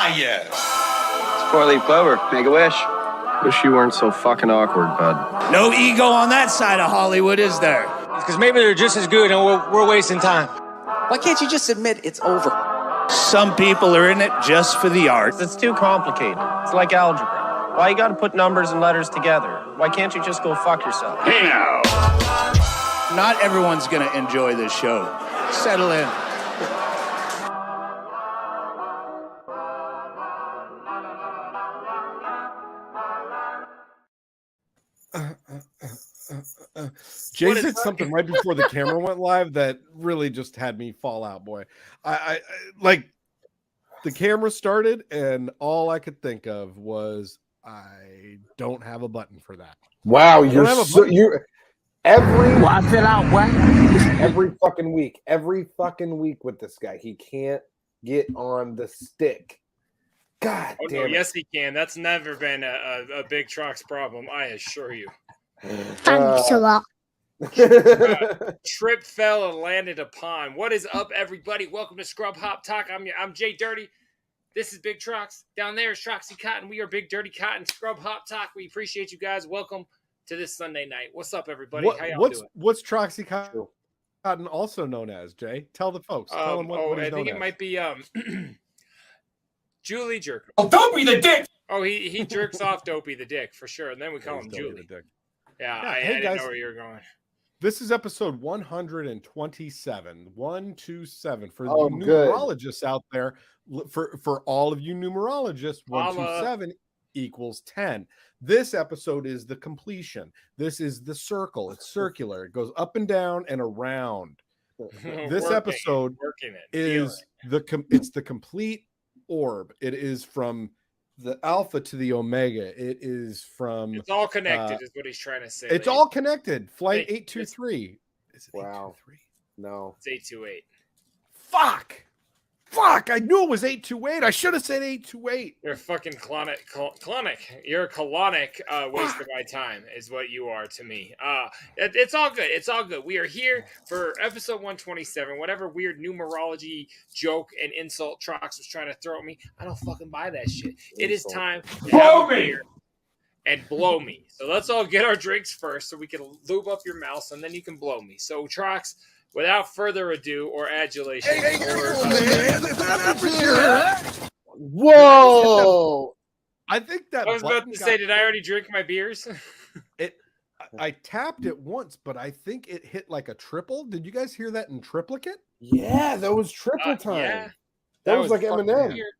fire. It's four-leaf clover. Make a wish. Wish you weren't so fucking awkward, bud. No ego on that side of Hollywood, is there? Because maybe they're just as good and we're wasting time. Why can't you just admit it's over? Some people are in it just for the art. It's too complicated. It's like algebra. Why you gotta put numbers and letters together? Why can't you just go fuck yourself? Hey now! Not everyone's gonna enjoy this show. Settle in. Jay said something right before the camera went live that really just had me fall out, boy. I like the camera started and all I could think of was I don't have a button for that. Wow, you're every Watch it out, what? every fucking week with this guy. He can't get on the stick. God damn it. Yes, he can. That's never been a big Trox problem, I assure you. Thanks a lot. Trip fell and landed upon. What is up, everybody? Welcome to Scrub Hop Talk. I'm JDirty. This is Big Trox. Down there is Troxy Cotton. We are Big Dirty Cotton. Scrub Hop Talk. We appreciate you guys. Welcome to this Sunday night. What's up, everybody? How y'all doing? What's Troxy Cotton also known as, Jay? Tell the folks. Tell them what he's I think known it might be Julie Jerker. Oh, Dopey the dick! Oh, he jerks off Dopey the dick for sure, and then we call him Julie. Yeah, I hey, didn't guys. know where you were going. This is episode 127. 127 for the good. numerologists out there. For all of you numerologists, 127 equals 10. This episode is the completion. This is the circle. It's circular. It goes up and down and around. This episode is it's the complete orb. It is from the alpha to the omega. It is from It's all connected, is what he's trying to say. It's all connected. Flight 823. Is it Wow. 823? No. It's 828. Fuck! I knew it was 828. I should have said 828. You're a fucking colonic. You're a colonic waste of my time, is what you are to me. It's all good. It's all good. We are here for episode 127. Whatever weird numerology joke and insult Trox was trying to throw at me, I don't fucking buy that shit. It is time to have a beer and blow me. So let's all get our drinks first so we can lube up your mouth and then you can blow me. So Trox, without further ado or adulation, Whoa! I think that I was about to say, did I already drink my beers? I tapped it once, but I think it hit like a triple. Did you guys hear that in triplicate? Yeah, that was triple time. Yeah. That was like fucking Eminem. weird.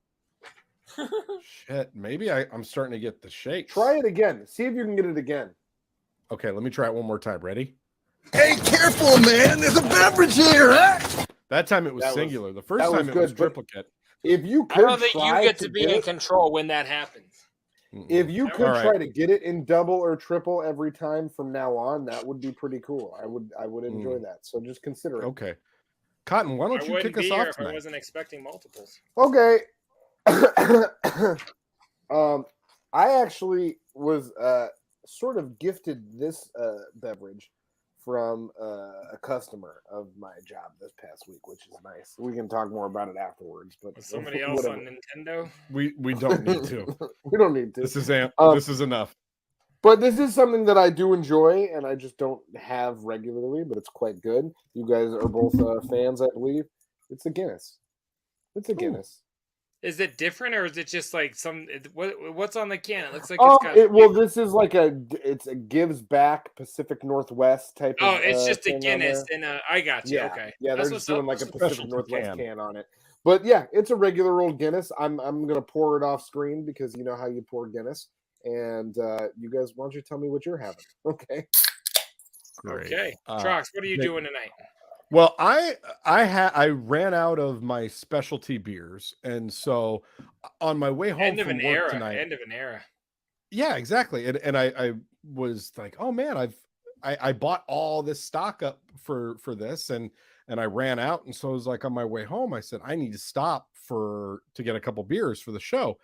Shit, maybe I'm starting to get the shakes. Try it again. See if you can get it again. Okay, let me try it one more time. Ready? Hey, careful, man. There's a beverage here, huh? That time it was singular. The first that time was it was good, but triplicate. If you I could don't think you try get to be get in it- control when that happens. If you could All right. try to get it in double or triple every time from now on, that would be pretty cool. I would enjoy that. So just consider it. Okay. Cotton, why I don't you wouldn't kick us be here off if I tonight? wasn't expecting multiples. Okay. I actually was sort of gifted this beverage from a customer of my job this past week, which is nice. We can talk more about it afterwards. But Was somebody else on Nintendo? We don't need to. We don't need to. This is enough. But this is something that I do enjoy, and I just don't have regularly, but it's quite good. You guys are both fans, I believe. It's a Guinness. It's a Guinness. Is it different, or is it just like what's on the can? It looks like it's got. This is like it's a gives back Pacific Northwest type. Oh, of, it's just a thing on Guinness, there. and I got you. Yeah, Okay, yeah, That's they're what's just doing up. like a Special Pacific Northwest can. can on it. But yeah, it's a regular old Guinness. I'm gonna pour it off screen because you know how you pour Guinness. And you guys, why don't you tell me what you're having? Okay. Great. Okay, Trox, what are you doing tonight? Well, I ran out of my specialty beers, and so on my way home End of from an work era. tonight. End of an era. Yeah, exactly. And I was like, oh man, I bought all this stock up for this, and I ran out, and so I was like on my way home, I said I need to stop to get a couple beers for the show,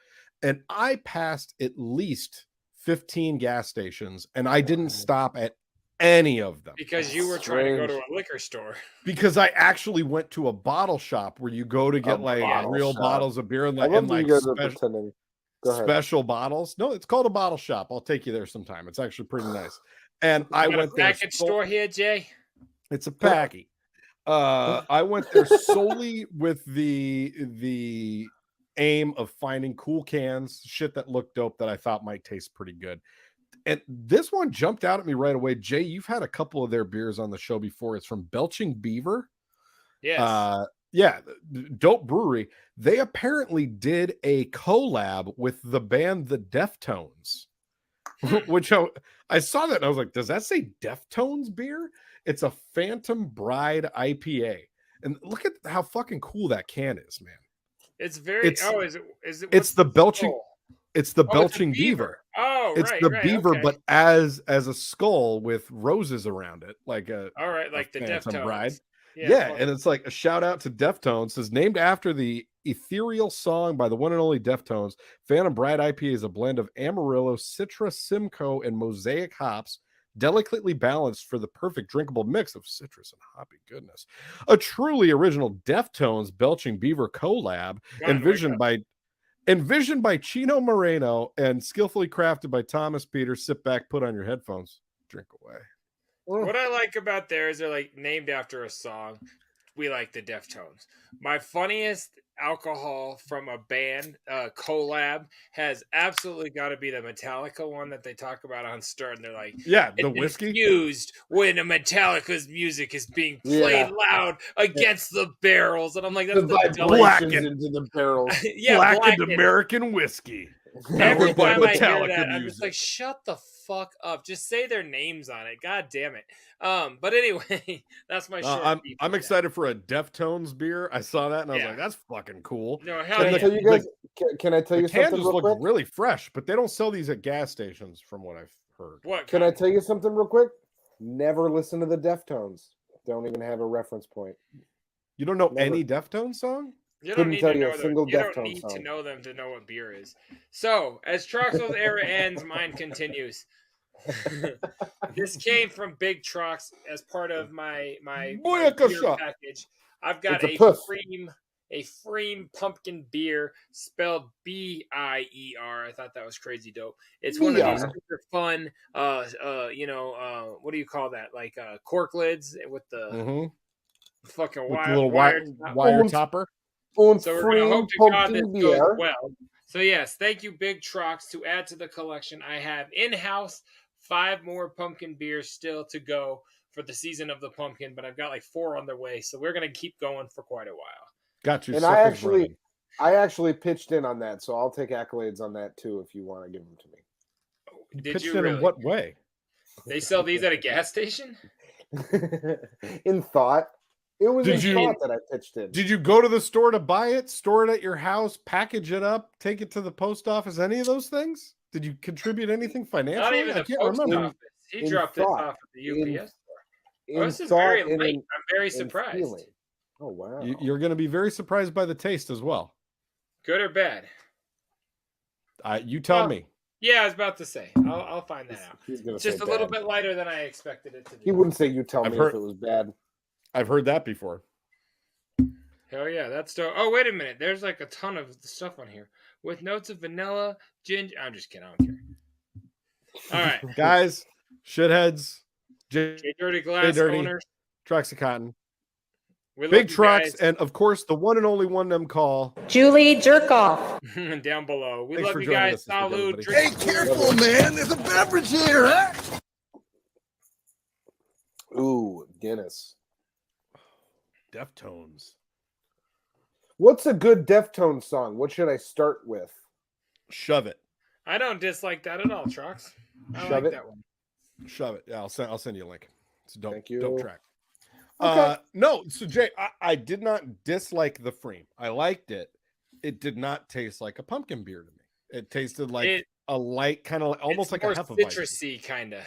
and I passed at least 15 gas stations, and I didn't stop at any of them Because you were trying to go to a liquor store. because I actually went to a bottle shop where you go to get like real bottles of beer and like, pretending. Go ahead. special bottles. No, it's called a bottle shop. I'll take you there sometime. It's actually pretty nice. And I went there. Package store here, Jay. It's a packy. I went there solely with the aim of finding cool cans, shit that looked dope that I thought might taste pretty good. And this one jumped out at me right away. Jay, you've had a couple of their beers on the show before. It's from Belching Beaver. Yes. Yeah, dope brewery. They apparently did a collab with the band The Deftones, which I saw that and I was like, does that say Deftones beer? It's a Phantom Bride IPA. And look at how fucking cool that can is, man. It's very. Is it? It's the Belching. skull? It's the Oh, Belching it's a Beaver. Oh, It's right, the right, beaver, okay. but as a skull with roses around it, like All right, like the Phantom Deftones. Bride. Yeah, Yeah, fuck. and it's like a shout out to Deftones. It's named after the ethereal song by the one and only Deftones. Phantom Bride IPA is a blend of Amarillo, Citra, Simcoe, and Mosaic hops, delicately balanced for the perfect drinkable mix of citrus and hoppy goodness. A truly original Deftones Belching Beaver collab, envisioned by Chino Moreno and skillfully crafted by Thomas Peters. Sit back, put on your headphones, drink away. What I like about there is they're like named after a song. We like the Deftones. My funniest alcohol from a band collab has absolutely got to be the Metallica one that they talk about on Stern. They're like, Yeah, the it's whiskey. infused when a Metallica's music is being played loud against the barrels, and I'm like, that's the vibrations into the barrels. Blackened American whiskey. Every Powered by time I hear Metallica that, I'm music. just like, shut the fuck up. Just say their names on it. God damn it. But anyway, that's my short beef I'm with excited for a Deftones beer. I saw that and I was Yeah. like, that's fucking cool. that. No, hell Can I yeah. tell you guys? Can I tell The you can something just real look quick? really fresh, but they don't sell these at gas stations from what I've heard. What? Can I tell you something real quick? Never listen to the Deftones. Don't even have a reference point. You don't know Never. any Deftones song? You Couldn't don't need tell to you know a them. single You don't Deftones need to song. know them to know what beer is. So, as Trox's era ends, mine continues. This came from Big Trox as part of my beer Booyakasha. package. I've got It's a puff. a Freem pumpkin beer spelled Bier. I thought that was crazy dope. It's one of those Bier. super fun what do you call that? Like cork lids with the Mm-hmm. fucking With the wire, little wire topper. Und So we're gonna Freem hope to God pumpkin this goes beer. well. So yes, thank you, Big Trox. To add to the collection, I have in-house 5 more pumpkin beers still to go for the season of the pumpkin, but I've got like 4 on their way, so we're gonna keep going for quite a while. Got you. And suckers I actually pitched in on that, so I'll take accolades on that too if you want to give them to me. Did pitched you in really? what way? They sell these at a gas station? In thought. It was Did in you- thought that I pitched in. Did you go to the store to buy it, store it at your house, package it up, take it to the post office? Any of those things? Did you contribute anything financially? Not even I the can't post remember. office. He in dropped this thought. off at the UPS store. In Oh, this is thought very and late. in- I'm very in surprised. feeling. Oh wow. You're going to be very surprised by the taste as well. Good or bad? You tell Well, me. Yeah, I was about to say. I'll find that out. He's gonna It's just say a little bad. bit lighter than I expected it to be. He wouldn't say you tell I've me heard- if it was bad. I've heard that before. Hell yeah, that's dope. Oh, wait a minute. There's like a ton of stuff on here with notes of vanilla, ginger. I'm just kidding. I don't care. All right. Guys, shitheads, JDirty Glass JDirty, owners. Troxy Cotton, We Big love you Trucks, guys. and of course, the one and only one them call. Julie Jerkoff. Down below. We Thanks love for you joining guys. us this week, Salud. everybody. Drink Careful, man. There's a beverage here, huh? Ooh, Guinness. Deftones. What's a good Deftones song? What should I start with? Shove it. I don't dislike that at all, Trox. I Shove like it. that one. Shove it. Yeah, I'll send you a link. So don't Thank you. don't track. Okay. No, so Jay, I did not dislike the Freem. I liked it. It did not taste like a pumpkin beer to me. It tasted like a light, kind of almost like more a Hefeweizen. citrusy, kind of.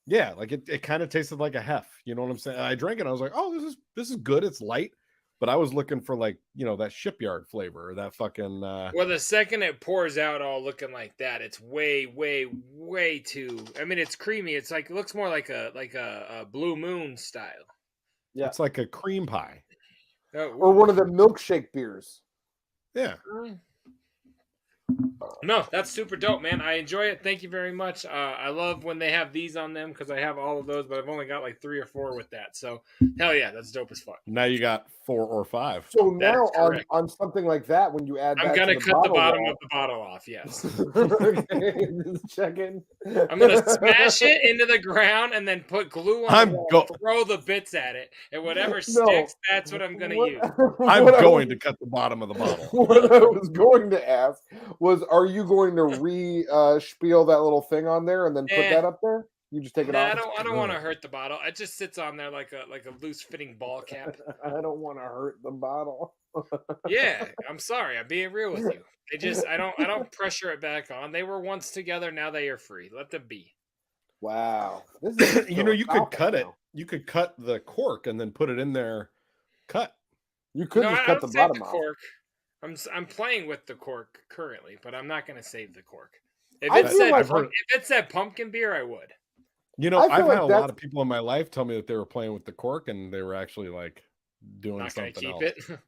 Yeah, like it kind of tasted like a hef. You know what I'm saying? I drank it. I was like, oh, this is good. It's light. but I was looking for like, that shipyard flavor or that fucking. Well, the second it pours out all looking like that, it's way, way, way too. I mean, it's creamy. It's like it looks more like a Blue Moon style. Yeah. It's like a cream pie. Or one of the milkshake beers. Yeah. No, that's super dope, man. I enjoy it. Thank you very much. I love when they have these on them because I have all of those, but I've only got like 3 or 4 with that. So hell yeah, that's dope as fuck. Now you got 4 or 5. So now on something like that, when you add, I'm gonna cut the bottom of the bottle off. Yes. Okay, just checking. I'm gonna smash it into the ground and then put glue on it. Throw the bits at it, and whatever sticks, that's what I'm gonna use. I'm going to cut the bottom of the bottle. What I was going to ask was, are you going to spiel that little thing on there and then put that up there? You just take it off. I don't want to hurt the bottle. It just sits on there like a loose fitting ball cap. I don't want to hurt the bottle. Yeah, I'm sorry. I'm being real with you. I don't pressure it back on. They were once together. Now they are free. Let them be. Wow. You could cut it. You could cut the cork and then put it in there. Cut. You could just cut the bottom off. Cork. I'm playing with the cork currently, but I'm not going to save the cork. If it said pumpkin beer, I would. I've had a lot of people in my life tell me that they were playing with the cork and they were actually like doing not something keep else. It.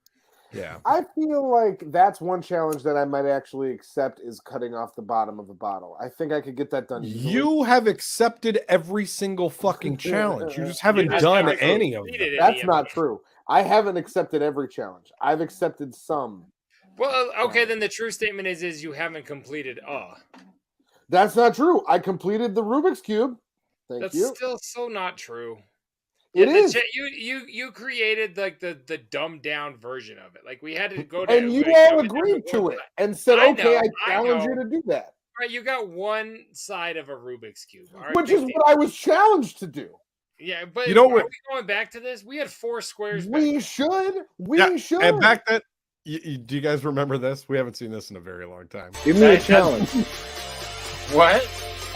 Yeah. I feel like that's one challenge that I might actually accept is cutting off the bottom of a bottle. I think I could get that done easily. You have accepted every single fucking challenge. You just haven't done any of them. That's not true. I haven't accepted every challenge. I've accepted some. Well, okay, then the true statement is you haven't completed That's not true. I completed the Rubik's Cube. Thank you. That's still so not true. It is. You created like the dumbed down version of it. Like we had to go to, and you all agreed to it and said, "Okay, I challenge you to do that." Right, you got one side of a Rubik's Cube, which is what I was challenged to do. Yeah, but are we going back to this? We had 4 squares. We should. should. And back then, do you guys remember this? We haven't seen this in a very long time. Give me a challenge. What?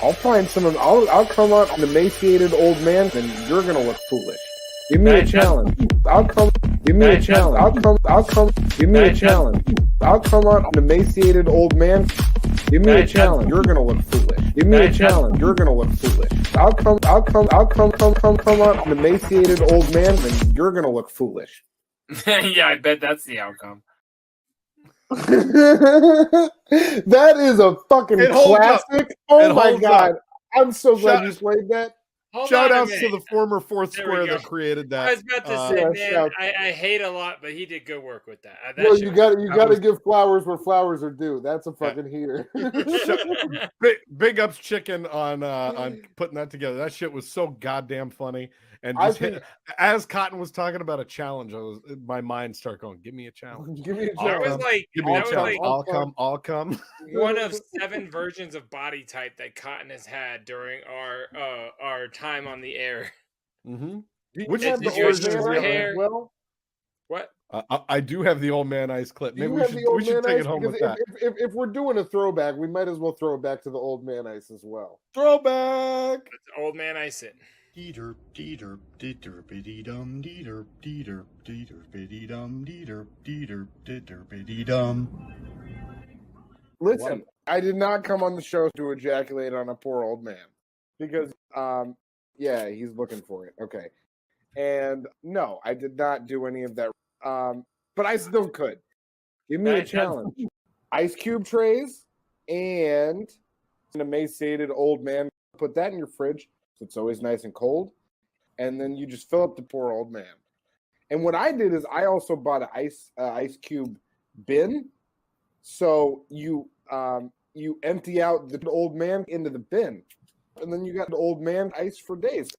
I'll find someone. I'll come out an emaciated old man, and you're gonna look foolish. Give me a challenge. I'll come. Give me a challenge. I'll come. Give me a challenge. I'll come out an emaciated old man. Give me a challenge. You're gonna look foolish. Give me a challenge. You're gonna look foolish. I'll come out an emaciated old man, and you're gonna look foolish. Yeah, I bet that's the outcome. That is a fucking classic. Oh my god. I'm so glad you played that. Shout outs to the former Fourth Square that created that. I was about to say, man, I hate a lot, but he did good work with that. Well, you got to give flowers where flowers are due. That's a fucking heater. Big ups, Chicken, on putting that together. That shit was so goddamn funny. And as Cotton was talking about a challenge, my mind started going, "Give me a challenge." Give me a challenge. Give me a challenge. I'll come. One of 7 versions of body type that Cotton has had during our time on the air. Mm-hmm. Which have the old man hair? Well, what? I do have the old man ice clip. Maybe we should take it home with that. If we're doing a throwback, we might as well throw it back to the old man ice as well. Throwback. Let's old man ice it. Deeter, deeter, deeter, bitty dum, deeter, deeter, deeter, bitty dum, deeter, deeter, deeter, bitty dum. Listen, I did not come on the show to ejaculate on a poor old man because, yeah, he's looking for it. Okay, and no, I did not do any of that. But I still could. Give me a challenge: ice cube trays and an emaciated old man. Put that in your fridge. It's always nice and cold, and then you just fill up the poor old man. And what I did is I also bought an ice cube bin, so you empty out the old man into the bin, and then you got the old man ice for days.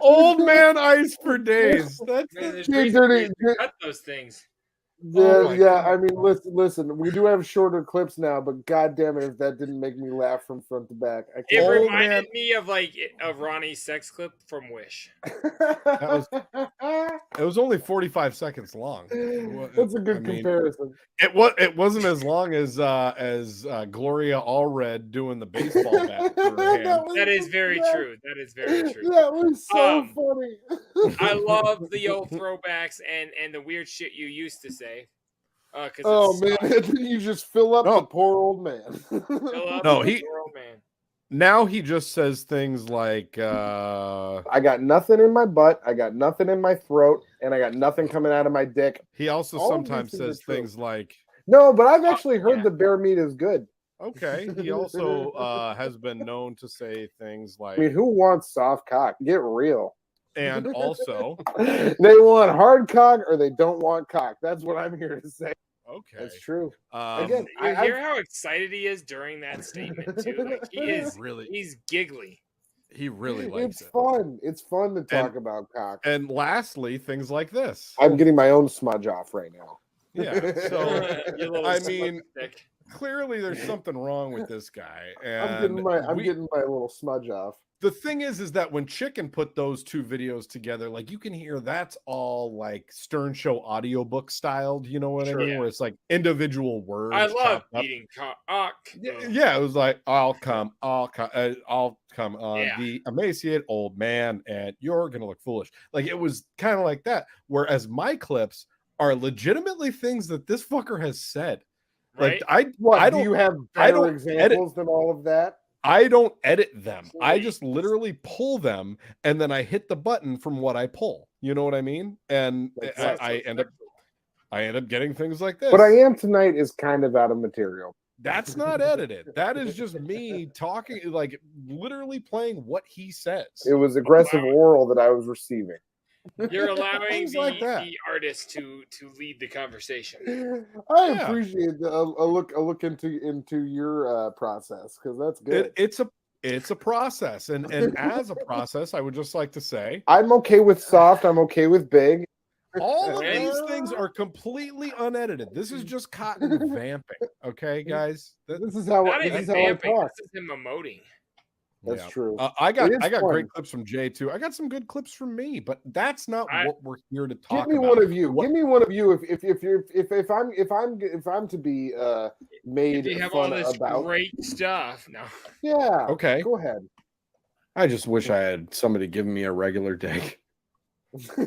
Old man ice for days. That's JDirty. Cut those things. Yeah. I mean, listen. We do have shorter clips now, but god damn it, if that didn't make me laugh from front to back, I It can't. reminded me of Ronnie's sex clip from Wish. It was only 45 seconds long. That's a good comparison. It wasn't as long as Gloria Allred doing the baseball bat. That is very true. That is very true. That was so funny. I love the old throwbacks and the weird shit you used to say. Oh man, you just fill up the poor old man. Now he just says things like, I got nothing in my butt, I got nothing in my throat, and I got nothing coming out of my dick. He also sometimes says things like, no, but I've actually heard the bear meat is good. Okay. He also has been known to say things like, I mean, who wants soft cock? Get real. And also, they want hard cock or they don't want cock. That's what I'm here to say. Okay, that's true. Again, you hear how excited he is during that statement too. Like he's giggly. He really likes it. It's fun to talk about cock. And lastly, things like this. I'm getting my own smudge off right now. Yeah. So I mean, clearly there's something wrong with this guy. And I'm getting my little smudge off. The thing is that when Chicken put those two videos together, like you can hear that's all like Stern Show audiobook styled, you know what I mean? Yeah. Where it's like individual words. I love eating cock. Yeah, it was like I'll come on the emaciated old man, and you're gonna look foolish. Like it was kind of like that. Whereas my clips are legitimately things that this fucker has said. Right? Like do you have better examples than all of that? I don't edit them. Please. I just literally pull them and then I hit the button from what I pull. You know what I mean? And I end up getting things like this. What I am tonight is kind of out of material. That's not edited. That is just me talking, like literally playing what he says. It was aggressive oral that I was receiving. You're allowing the artist to lead the conversation. I appreciate a look into your process, because that's good. It's a process, and as a process, I would just like to say I'm okay with soft. I'm okay with big. All of these things are completely unedited. This is just Cotton vamping. Okay, guys. This is how I talk. This is him emoting. That's true. I got great clips from Jay too. I got some good clips from me, but that's not what we're here to talk about. Give me one of you. Give me one of you. If I'm to be made you have fun all this about great stuff. No. Yeah. Okay. Go ahead. I just wish I had somebody giving me a regular dick. Look,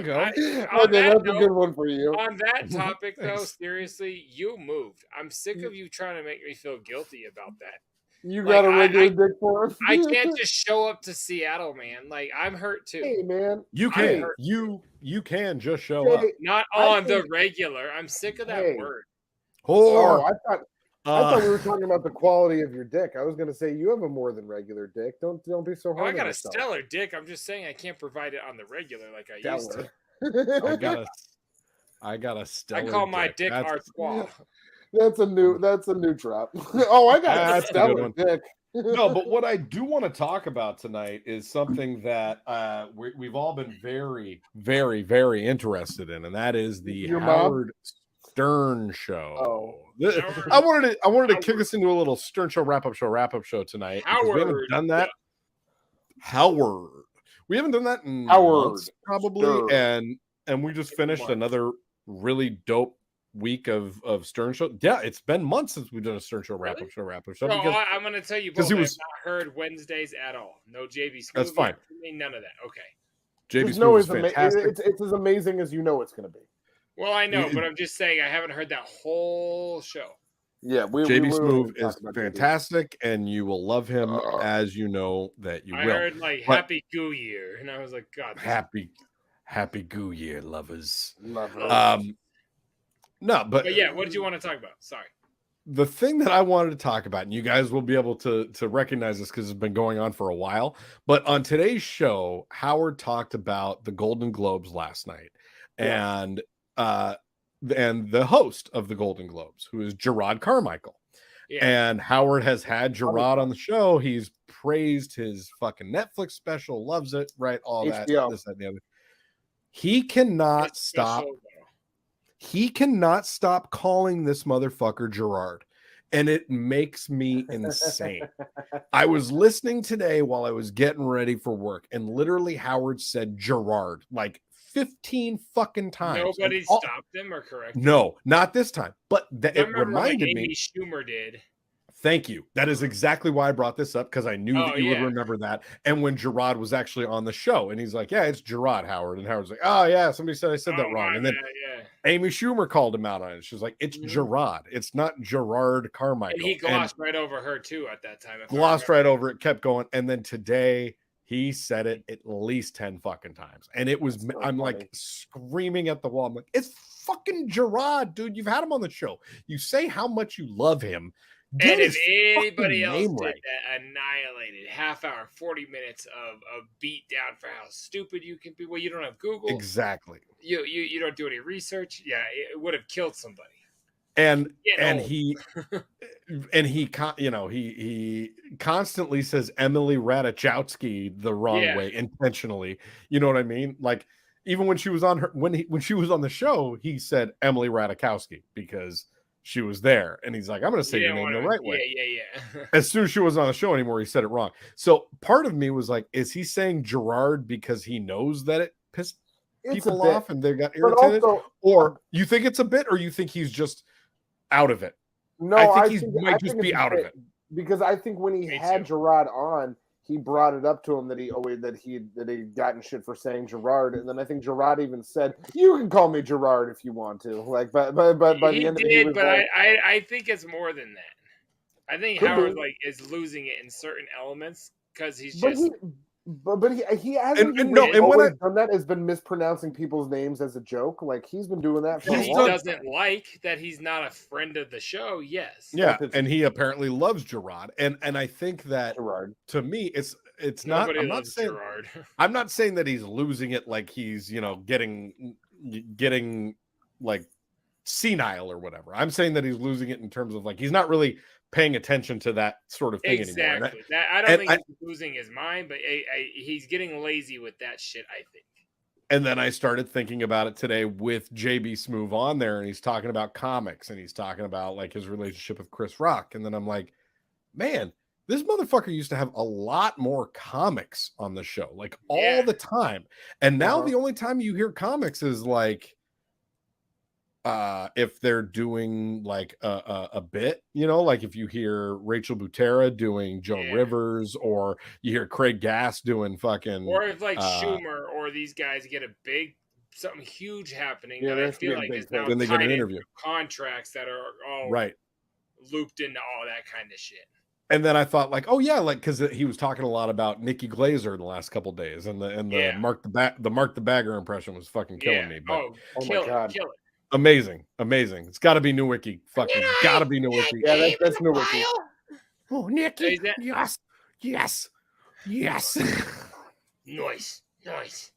that's a good one for you. On that topic, though, seriously, you moved. I'm sick of you trying to make me feel guilty about that. You got a regular dick for him? I can't just show up to Seattle, man. Like, I'm hurt too. Hey, man. You can. You can just show up. Not on the regular. I'm sick of that word. I thought we were talking about the quality of your dick. I was going to say you have a more than regular dick. Don't be so hard. I got a stellar dick. I'm just saying I can't provide it on the regular like I used to. I got a stellar. I call my dick Artois. That's a new drop. I got a stellar dick. No, but what I do want to talk about tonight is something that we've all been very, very, very interested in, and that is the Howard Stern Show. I wanted to kick us into a little Stern Show wrap up show tonight. We haven't done that. Howard. We haven't done that in months, probably, and we just finished another really dope week of Stern Show. Yeah, it's been months since we've done a Stern Show wrap up show. No, I'm going to tell you both. I've not heard Wednesdays at all. No JV Smooth. That's fine. None of that. Okay. JV Smooth is fantastic. It's as amazing as you know it's going to be. Well, I know, but I'm just saying I haven't heard that whole show. Yeah, JB Smooth is fantastic, and you will love him as you know that you will. I heard Happy Goo Year, and I was like, God, Happy Goo Year, lovers. No, but yeah, what did you want to talk about? Sorry. The thing that I wanted to talk about, and you guys will be able to recognize this because it's been going on for a while, but on today's show, Howard talked about the Golden Globes last night, and the host of the Golden Globes, who is Gerard Carmichael. Yeah. And Howard has had Gerard on the show. He's praised his fucking Netflix special, loves it, right? All that, this, that, and the other. He cannot stop He cannot stop calling this motherfucker Gerard. And it makes me insane. I was listening today while I was getting ready for work, and literally Howard said Gerard like 15 fucking times. Nobody stopped him or corrected him? No, not this time. But it remember reminded Amy me. Schumer did. Thank you. That is exactly why I brought this up, because I knew that you would remember that. And when Gerard was actually on the show, and he's like, yeah, it's Gerard, Howard. And Howard's like, oh, yeah, somebody said I said that wrong. And then Amy Schumer called him out on it. She's like, it's Gerard. It's not Gerard Carmichael. And he glossed right over her, too, at that time. Glossed right over it, kept going. And then today, he said it at least 10 fucking times. And it was, I'm like screaming at the wall. I'm like, it's fucking Gerard, dude. You've had him on the show. You say how much you love him. And if anybody else did that, annihilated half hour, 40 minutes of beat down for how stupid you can be. Well, you don't have Google. Exactly. You don't do any research. Yeah, it would have killed somebody. And he constantly says Emily Ratajkowski the wrong way intentionally. You know what I mean? Like even when she was on when she was on the show, he said Emily Ratajkowski because she was there, and he's like, I'm going to say your name the right way. Yeah. As soon as she wasn't on the show anymore, he said it wrong. So part of me was like, is he saying Gerard because he knows that it pissed people off and they got irritated? Or you think it's a bit, or you think he's just out of it? No, I think he might just be out of it. Because I think when he had Gerard on, he brought it up to him that he'd gotten shit for saying Gerard, and then I think Gerard even said, "You can call me Gerard if you want to." Like, but by the end of it, he was like, I think it's more than that. I think Howard is losing it in certain elements because he's just. But he hasn't always done that. Has been mispronouncing people's names as a joke. Like he's been doing that for a He long doesn't time. like that he's not a friend of the show. Yes. Yeah, and he apparently loves Gerard, and I think that Gerard. To me, it's Nobody not. I'm not loves saying Gerard. I'm not saying that he's losing it, like he's getting like senile or whatever. I'm saying that he's losing it in terms of like he's not really paying attention to that sort of thing anymore. Exactly. I don't think he's losing his mind, but he's getting lazy with that shit, I think. And then I started thinking about it today with JB Smoove on there, and he's talking about comics, and he's talking about like his relationship with Chris Rock. And then I'm like, man, this motherfucker used to have a lot more comics on the show, like all the time. And now the only time you hear comics is like, if they're doing like a bit, like if you hear Rachel Butera doing Joan Rivers, or you hear Craig Gass doing fucking, or if like Schumer or these guys get something huge happening that I feel like is now then they get an tied interview. into contracts that are all looped into all that kind of shit. And then I thought like, oh yeah, like because he was talking a lot about Nikki Glaser in the last couple of days, and the Mark the Bagger impression was fucking killing me. But, kill it. Amazing. It's got to be Nowicki. Fucking got to be Nowicki. Yeah, that's Nowicki. Oh, Nikki. Yes. Nice.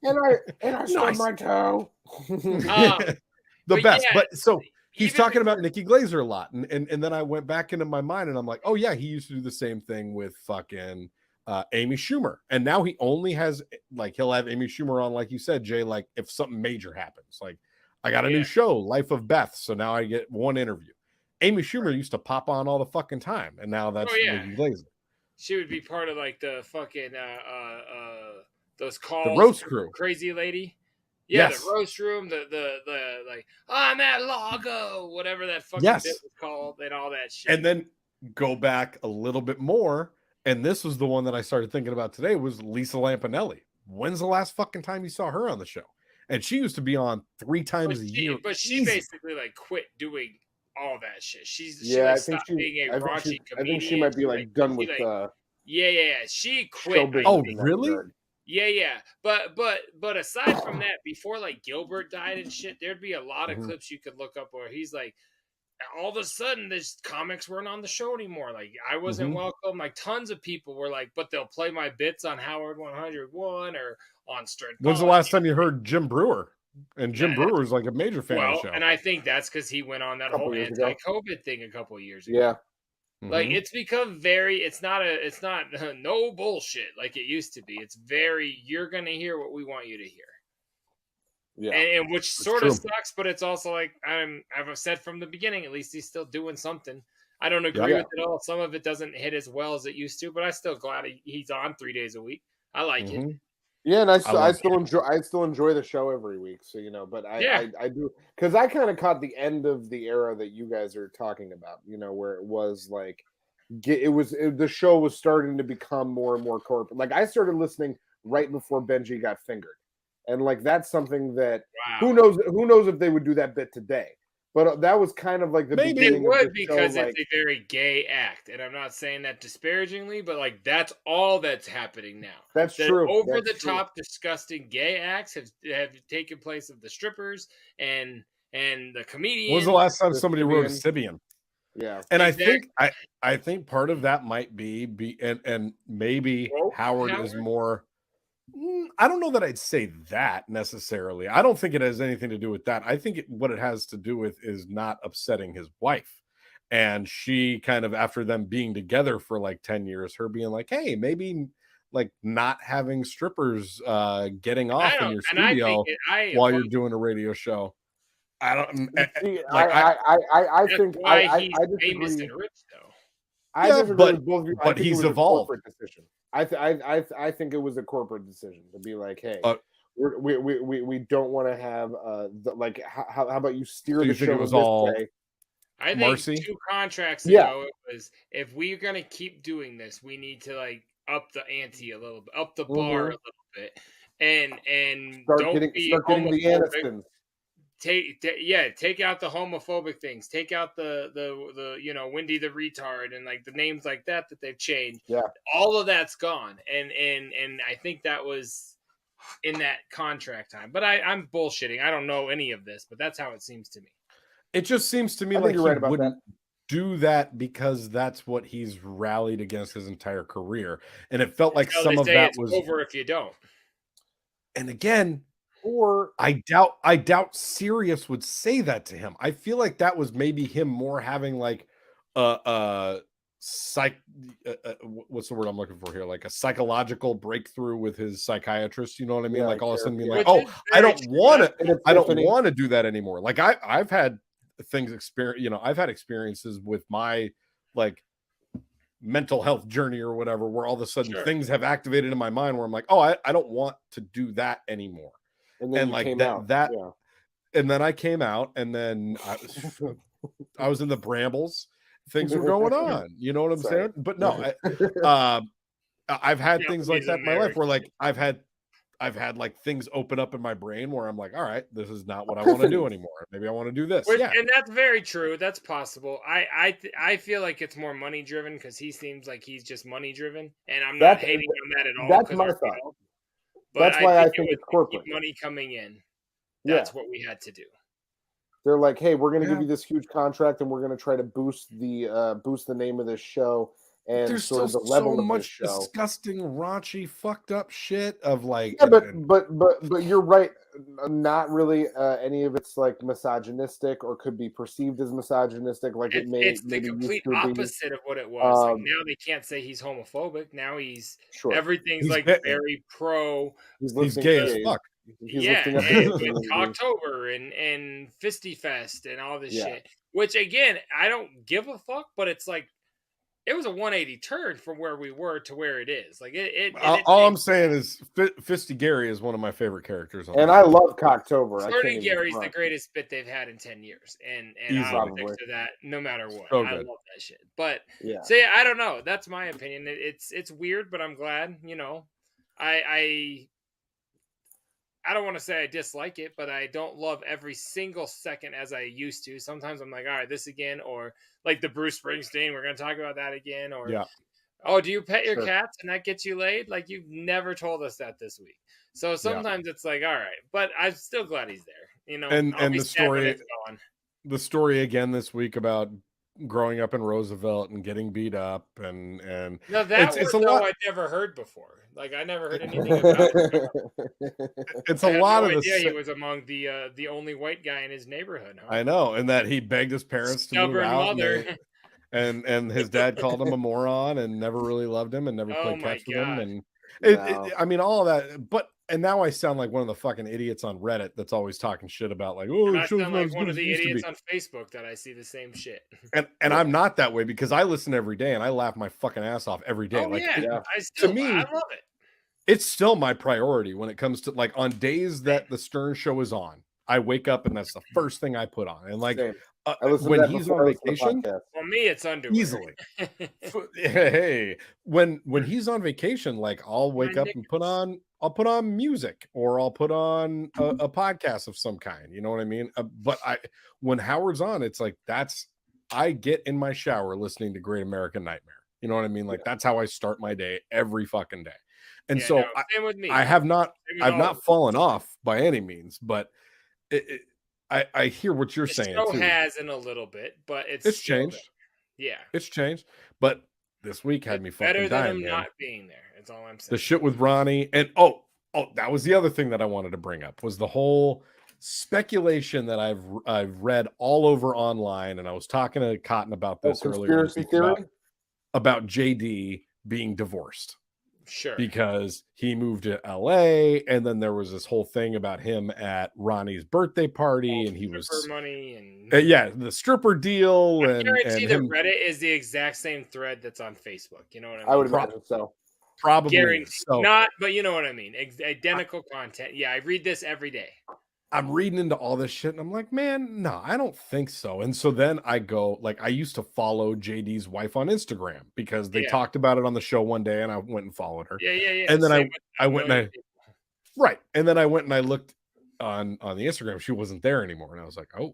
And I stubbed my toe. The best. But so he's talking about Nikki Glaser a lot, and then I went back into my mind, and I'm like, oh yeah, he used to do the same thing with fucking Amy Schumer, and now he only has like he'll have Amy Schumer on, like you said, Jay, like if something major happens, like. I got a new show, Life of Beth, so now I get one interview. Amy Schumer used to pop on all the fucking time, and now that's Nikki Glaser. She would be part of like the fucking those calls. The roast crew. Crazy lady. Yeah, the roast room, the like, I'm at Lago, whatever that fucking bit was called, and all that shit. And then go back a little bit more, and this was the one that I started thinking about today, was Lisa Lampanelli. When's the last fucking time you saw her on the show? And she used to be on 3 times a year. But she basically like quit doing all that shit. She I stopped being a raunchy comedian. I think she might be like done with she quit. Oh, really? Yeah. But aside from that, before like Gilbert died and shit, there'd be a lot of clips you could look up where he's like, all of a sudden, these comics weren't on the show anymore. Like I wasn't welcome. Like tons of people were like, but they'll play my bits on Howard 101 or on Stern. When's the last time you heard Jim Brewer? And Jim Brewer was like a major fan of the show. And I think that's because he went on that whole anti-COVID thing a couple of years ago. Yeah. Like it's become it's not no bullshit like it used to be. It's very, you're going to hear what we want you to hear. Yeah, and which It's sort of true. sucks, but it's also like I've said from the beginning, at least he's still doing something. I don't agree Yep. with it all. Some of it doesn't hit as well as it used to, but I'm still glad he's on 3 days a week. I like it. Mhm. Yeah, and I I love still enjoy the show every week. So but Yeah. I do, because I kind of caught the end of the era that you guys are talking about. Where it was like the show was starting to become more and more corporate. Like I started listening right before Benji got fingered, and like that's something that Wow. who knows if they would do that bit today. But that was kind of like the Maybe. They beginning of the would, show. because Like it's a very gay act, and I'm not saying that disparagingly, but like that's all that's happening now. that's The true. over That's the true. top, disgusting gay acts have taken place of the strippers and the comedians. When was the last time The somebody wrote a Sibian. Sibian? Yeah, And Exactly. I think part of that might be and maybe Woke Howard is Howard? more. I don't know that I'd say that necessarily. I don't think it has anything to do with that. I think what it has to do with is not upsetting his wife. And she kind of, after them being together for like 10 years, her being like, hey, maybe like not having strippers getting off in your I think studio while you're doing a radio show. I don't see, like I that's think why I he's famous disagree. and rich, though. I Yeah, disagree but with both of you. I but think he's it was evolved. a corporate decision. I think it was a corporate decision to be like, hey, we don't want to have like how about you steer So you the think show it was this all way? I think Marcy? 2 contracts Yeah. ago it was, if we're gonna keep doing this, we need to like up the ante a little bit, up the bar a Mhm. little bit, and Start don't getting be the homophobic. Anistons. Take out the homophobic things. Take out the Wendy the retard and like the names like that they've changed. Yeah. All of that's gone, and I think that was in that contract time. But I'm bullshitting. I don't know any of this, but that's how it seems to me. It just seems to me I think like you're he right about wouldn't do that because that's what he's rallied against his entire career. And it felt like So some they of say that it's was, over if you don't. and again, Or I doubt Sirius would say that to him. I feel like that was maybe him more having like what's the word I'm looking for here? Like a psychological breakthrough with his psychiatrist. You know what I mean? Yeah, like all of a sudden being yeah. like, Which oh, is I very don't true. want to. an I don't epiphany. want to do that anymore. Like I've had things experience. I've had experiences with my like mental health journey or whatever, where all of a sudden Sure. things have activated in my mind where I'm like, oh, I don't want to do that anymore. And then And you like came that out. that Yeah. and then I came out, and then I was in the brambles. Things were going on. You know what I'm Sorry. saying? But no, I've had things like Japanese that in my life where American. like I've had like things open up in my brain where I'm like, all right, this is not what I want to do anymore. Maybe I want to do this. Yeah. And that's very true. That's possible. I feel like it's more money driven because he seems like he's just money driven, and I'm not That's- hating on that at all. that's 'cause my our thought. fault. But That's why I think it was it's to corporate. keep money coming in. Yeah. That's what we had to do. They're like, hey, we're going to Yeah. give you this huge contract, and we're going to try to boost the name of this show and There's sort still of the level so of much this show. disgusting, raunchy, fucked up shit of like. Yeah, but you're right. Not really any of it's like misogynistic or could be perceived as misogynistic. Like it may It's the maybe complete used to be. opposite of what it was. Like Um, now they can't say he's homophobic. Now he's Sure, everything's He's like gay. very pro. he's He's lifting gay up as gays. fuck. He's Yeah, lifting up and the with community. October and Fisty Fest and all this Yeah. shit. Which again, I don't give a fuck, but it's like it was a 180 turn from where we were to where it is. Like it All I'm saying is Fisty Gary is one of my favorite characters. On And the I show. love Cocktober. I can't Flirty even Gary's the front. greatest bit they've had in 10 years. And Easily. I'll stick Probably. to that no matter what. So I good. love that shit. But Yeah. so yeah, I don't know. That's my opinion. It's weird, but I'm glad, I don't want to say I dislike it, but I don't love every single second as I used to. Sometimes I'm like, all right, this again, or like the Bruce Springsteen, we're going to talk about that again, or Yeah. oh, do you pet your Sure. cats and that gets you laid? Like you've never told us that this week. So sometimes it's like, all right, but I'm still glad he's there. And I'll be the sad when story, it's gone. the story again this week about growing up in Roosevelt and getting beat up and No, that it's word, a lot. I'd never heard before. Like I never heard anything about it. It's I a had lot no of idea he the. was among the only white guy in his neighborhood. Huh? I know, and that he begged his parents to move Stubborn out, mother. and his dad called him a moron and never really loved him and never Oh played my catch with him, God. and I mean, all of that, and now I sound like one of the fucking idiots on Reddit that's always talking shit about like, oh, And the I show's sound not like as one good of as it the used to idiots be. on Facebook that I see the same shit. And I'm not that way because I listen every day and I laugh my fucking ass off every day. Oh Like, yeah, to me, I love it. it's still my priority when it comes to like on days that the Stern Show is on. I wake up and that's the first thing I put on. And like when he's on vacation, well, me it's underwear. Easily. Hey, when he's on vacation, like I'll wake up and I'll put on music or I'll put on a podcast of some kind. You know what I mean? But when Howard's on, it's like I get in my shower listening to Great American Nightmare. You know what I mean? Like that's how I start my day every fucking day. And so same with me. I've not fallen off by any means, but I hear what you're saying. The show too. has in a little bit, but it's changed. There. Yeah, it's changed. But this week had me fucking better dying. than him man. not being there. That's all I'm saying. The shit with Ronnie and that was the other thing that I wanted to bring up was the whole speculation that I've read all over online, and I was talking to Cotton about this earlier about JD being divorced. Sure. Because he moved to LA, and then there was this whole thing about him at Ronnie's birthday party, and he was money and the stripper deal. I guarantee that Reddit is the exact same thread that's on Facebook. You know what I mean? I would imagine so. Probably not, but you know what I mean. Identical content. Yeah, I read this every day. I'm reading into all this shit and I'm like, man, no, I don't think so. And so then I go, like, I used to follow JD's wife on Instagram because they talked about it on the show one day and I went and followed her. Yeah. And then I went and and then I went and I looked on the Instagram. She wasn't there anymore. And I was like, oh.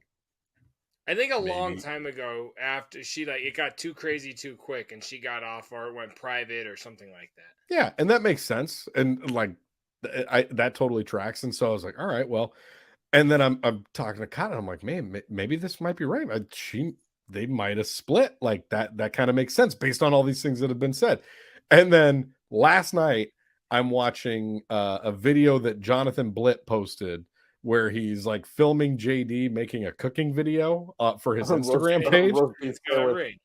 I think a long time ago, after it got too crazy too quick and she got off or it went private or something like that. Yeah. And that makes sense. And like, that totally tracks. And so I was like, all right, well. And then I'm talking to Cotton. I'm like, man, maybe this might be right. They might have split. Like that kind of makes sense based on all these things that have been said. And then last night I'm watching a video that Jonathan Blitt posted where he's like filming JD making a cooking video for his Instagram page. He's got a ring.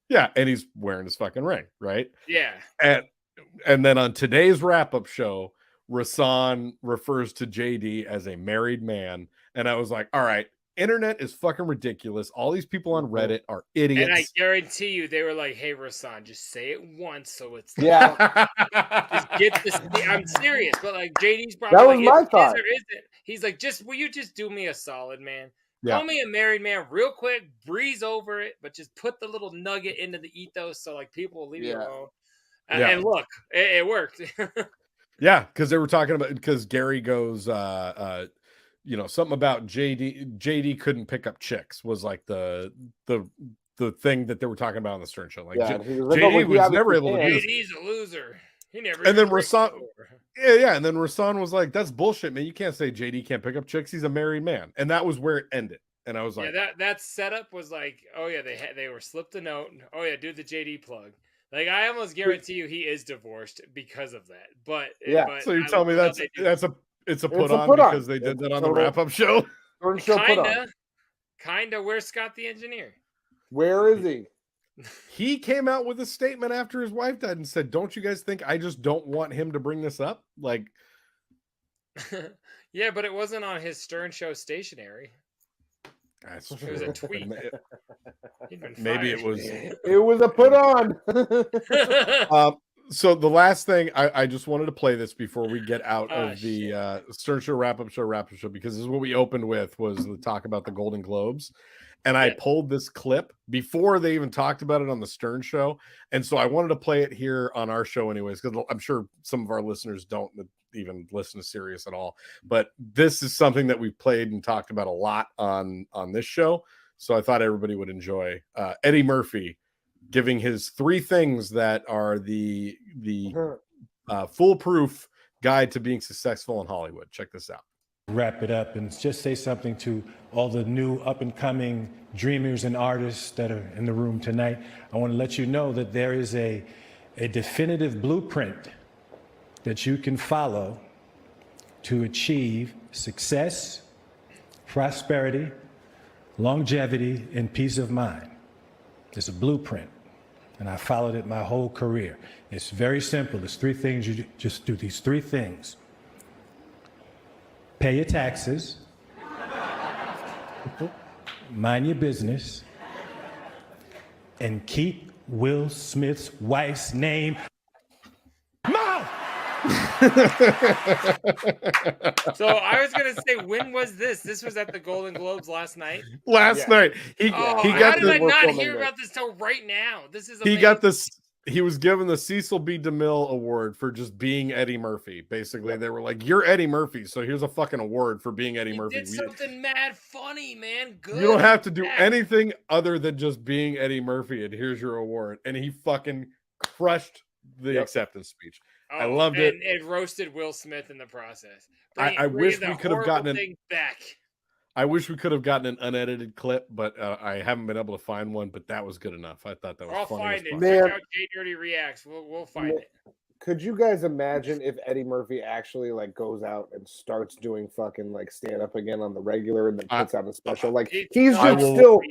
Yeah, and he's wearing his fucking ring, right? Yeah. And then on today's wrap-up show, Rasan refers to JD as a married man. And I was like, all right, internet is fucking ridiculous. All these people on Reddit are idiots. And I guarantee you they were like, hey, Rasan, just say it once so it's just get this. I'm serious, but like JD's probably that was my thought. He's like, will you just do me a solid, man? Yeah. Call me a married man real quick, breeze over it, but just put the little nugget into the ethos so like people will leave you alone. And look, it worked. Yeah, because they were talking about because Gary goes, something about JD couldn't pick up chicks was like the thing that they were talking about on the Stern Show. Like JD was never able to do this. JD's a loser. He never. And then Rasan, and then Rasan was like, "That's bullshit, man. You can't say JD can't pick up chicks. He's a married man." And that was where it ended. And I was like, that setup was like, oh yeah, they were slipped a note. Oh yeah, do the JD plug. Like I almost guarantee you he is divorced because of that. But so you tell me it's a put on because they did that on the wrap up show. Kinda. Where's Scott the engineer? Where is he? He came out with a statement after his wife died and said, "Don't you guys think I just don't want him to bring this up?" Like, yeah, but it wasn't on his Stern Show stationery. That's true. It was a tweet. Maybe it was. It was a put on. So the last thing I just wanted to play this before we get out of the Stern Show wrap up show because this is what we opened with was the talk about the Golden Globes, and I pulled this clip before they even talked about it on the Stern Show, and so I wanted to play it here on our show anyways because I'm sure some of our listeners don't even listen to Sirius at all, but this is something that we've played and talked about a lot on this show, so I thought everybody would enjoy Eddie Murphy giving his 3 things that are the foolproof guide to being successful in Hollywood. Check this out. Wrap it up and just say something to all the new up and coming dreamers and artists that are in the room tonight. I want to let you know that there is a definitive blueprint that you can follow to achieve success, prosperity, longevity, and peace of mind. There's a blueprint. and I followed it my whole career. It's very simple. It's three things. You just do these three things. Pay your taxes, mind your business, and keep Will Smith's wife's name. Mom! So I was gonna say, when was this? This was at the Golden Globes last night. Last night, he How got did I the not hear about this till right now? This is he got this. He was given the Cecil B. DeMille Award for just being Eddie Murphy. Basically, they were like, "You're Eddie Murphy, so here's a fucking award for being Eddie Murphy." Did something mad funny, man. Good. You don't have to do anything other than just being Eddie Murphy, and here's your award. And he fucking crushed the acceptance speech. I loved it. And it roasted Will Smith in the process. I wish we could have gotten it back. I wish we could have gotten an unedited clip, but I haven't been able to find one. But that was good enough. I thought that was I'll funny. find it. Man. Check out JDirty Reacts. We'll find it. Could you guys imagine if Eddie Murphy actually like goes out and starts doing fucking like stand up again on the regular and then puts out a special? Like he's just still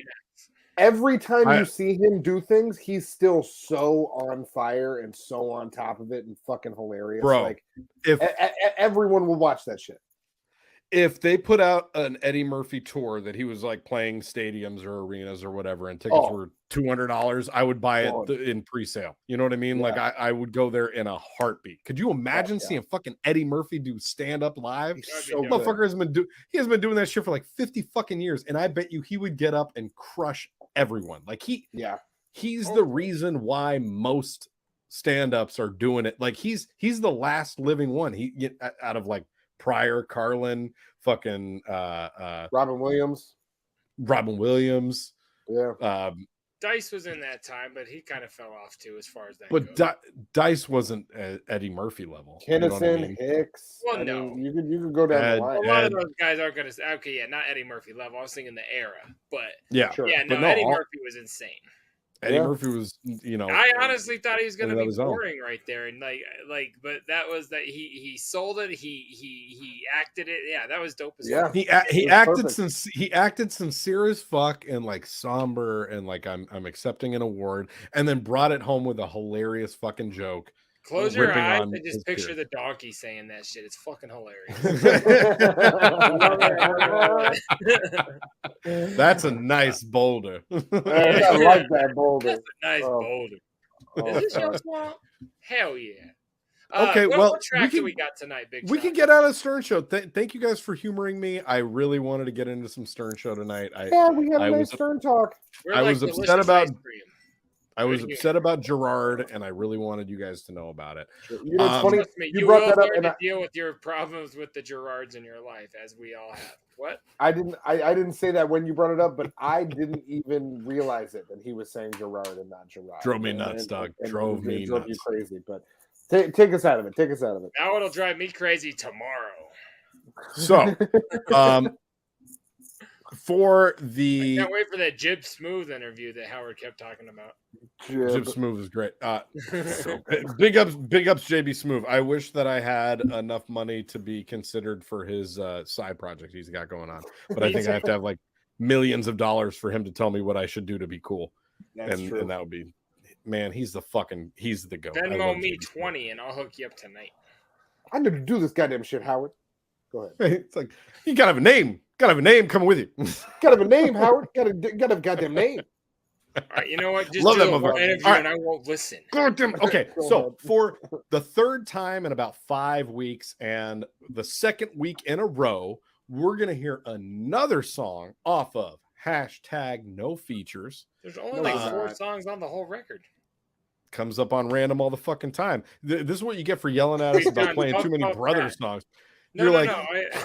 every time you see him do things, he's still so on fire and so on top of it and fucking hilarious. Bro, like if everyone will watch that shit. If they put out an Eddie Murphy tour that he was like playing stadiums or arenas or whatever, and tickets were $200, I would buy it in pre-sale. You know what I mean? Like I would go there in a heartbeat. Could you imagine seeing fucking Eddie Murphy do stand up live? Motherfucker has been doing that shit for like 50 fucking years, and I bet you he would get up and crush everyone. Like he's the reason why most stand-ups are doing it. Like he's the last living one. He out of like Pryor, Carlin, fucking Robin Williams. Yeah. Dice was in that time, but he kind of fell off too, as far as that but goes. Dice wasn't Eddie Murphy level. Kennison, Hicks. Well, I no. mean, you could go down the line. A lot of those guys aren't going to. Okay, yeah, not Eddie Murphy level. I was thinking the era, but yeah, Eddie Murphy was insane. Eddie Murphy was, you know. I honestly thought he was going to be own. boring right there, and but that was that he sold it. He acted it. Yeah, that was dope as well. He acted sincere as fuck and like somber and like I'm accepting an award, and then brought it home with a hilarious fucking joke. Close your eyes and just picture the donkey saying that shit. It's fucking hilarious. That's a nice boulder. I like that boulder. That's a nice boulder. Is this your swamp? Hell yeah. Okay, what track do we got tonight, Big We can get out of Stern Show. Thank you guys for humoring me. I really wanted to get into some Stern Show tonight. We had a nice Stern talk. I was upset about Gerard, and I really wanted you guys to know about it. You know, it's funny. You brought that up, and to deal with your problems with the Gerards in your life, as we all have. What? I didn't say that when you brought it up, but I didn't even realize it that he was saying Gerard and not Gerard. Drove me nuts, dog. Drove me nuts. You crazy, but take us out of it. Take us out of it. Now it'll drive me crazy tomorrow. So, for the I can't wait for that Jib Smooth interview that Howard kept talking about. Jib Smooth is great. So big ups JB Smooth. I wish that I had enough money to be considered for his side project he's got going on, but I think I have to have like millions of dollars for him to tell me what I should do to be cool. And that would be, man, he's the goat. Venmo me 20 and I'll hook you up tonight. I need to do this goddamn shit, Howard. Go ahead. It's like, you gotta have a name. Gotta have a name coming with you. Gotta have a name, Howard. Gotta have a goddamn name. All right, you know what? Just Love do that a whole motherfucker. interview All right. and I won't listen. Okay, so for the third time in about 5 weeks and the second week in a row, we're gonna hear another song off of #NoFeatures. There's only like 4 songs on the whole record. Comes up on random all the fucking time. This is what you get for yelling at us about playing too many Brothers songs. You're like,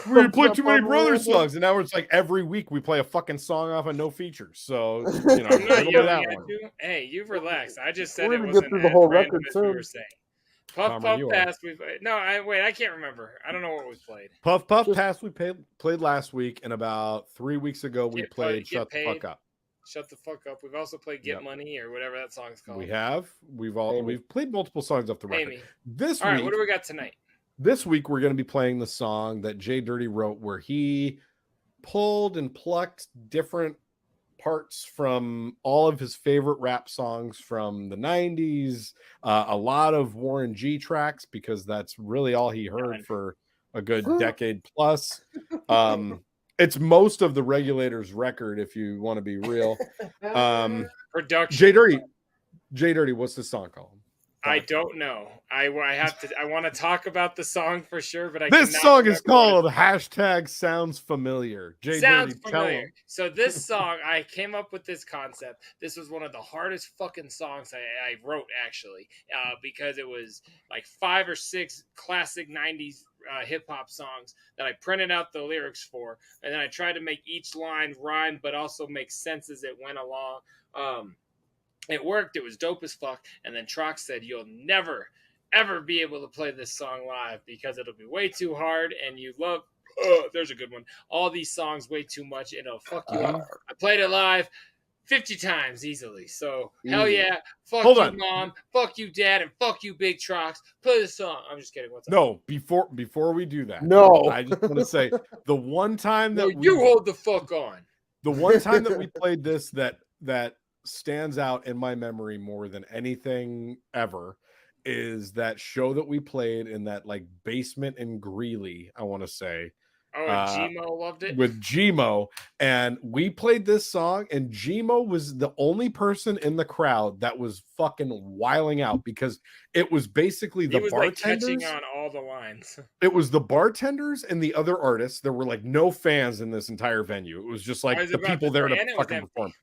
we play too many Brothers songs, and now it's like every week we play a fucking song off of No Features. So you know, that one. Hey, you've relaxed. I just said we're it gonna wasn't get through the whole record as soon. we were saying. Puff Pass. I can't remember. I don't know what we played. Puff Pass. We played last week, and about 3 weeks ago we played Shut the Fuck Up. Shut the fuck up. We've also played Get Money or whatever that song's called. We have. We've played multiple songs off the record. Amy. This All week, right, what do we got tonight? This week we're going to be playing the song that JDirty wrote, where he pulled and plucked different parts from all of his favorite rap songs from the 90s, a lot of Warren G tracks, because that's really all he heard for a good decade plus. It's most of the Regulators record, if you want to be real. Production. JDirty, what's the song called? I don't know. I want to talk about the song for sure, but this song is called #Sounds Familiar. Sounds familiar. So this song, I came up with this concept. This was one of the hardest fucking songs I wrote, actually, because it was like 5 or 6 classic 90s hip hop songs that I printed out the lyrics for, and then I tried to make each line rhyme but also make sense as it went along. It worked. It was dope as fuck. And then Trox said, "You'll never, ever be able to play this song live because it'll be way too hard, and you love." There's a good one. All these songs way too much, and it'll fuck you up. I played it live 50 times easily. So hell yeah, fuck you, Mom, fuck you, Dad, and fuck you, Big Trox. Play the song. I'm just kidding. What's up? No, before we do that, I just want to say the one time that you hold the fuck on. The one time that we played this that stands out in my memory more than anything ever is that show that we played in that like basement in Greeley, I want to say. Oh, and Gmo loved it? With Gmo. And we played this song, and Gmo was the only person in the crowd that was fucking wiling out, because it was basically the bartenders. Like catching on all the lines. It was the bartenders and the other artists. There were like no fans in this entire venue. It was just like the people there to fucking perform.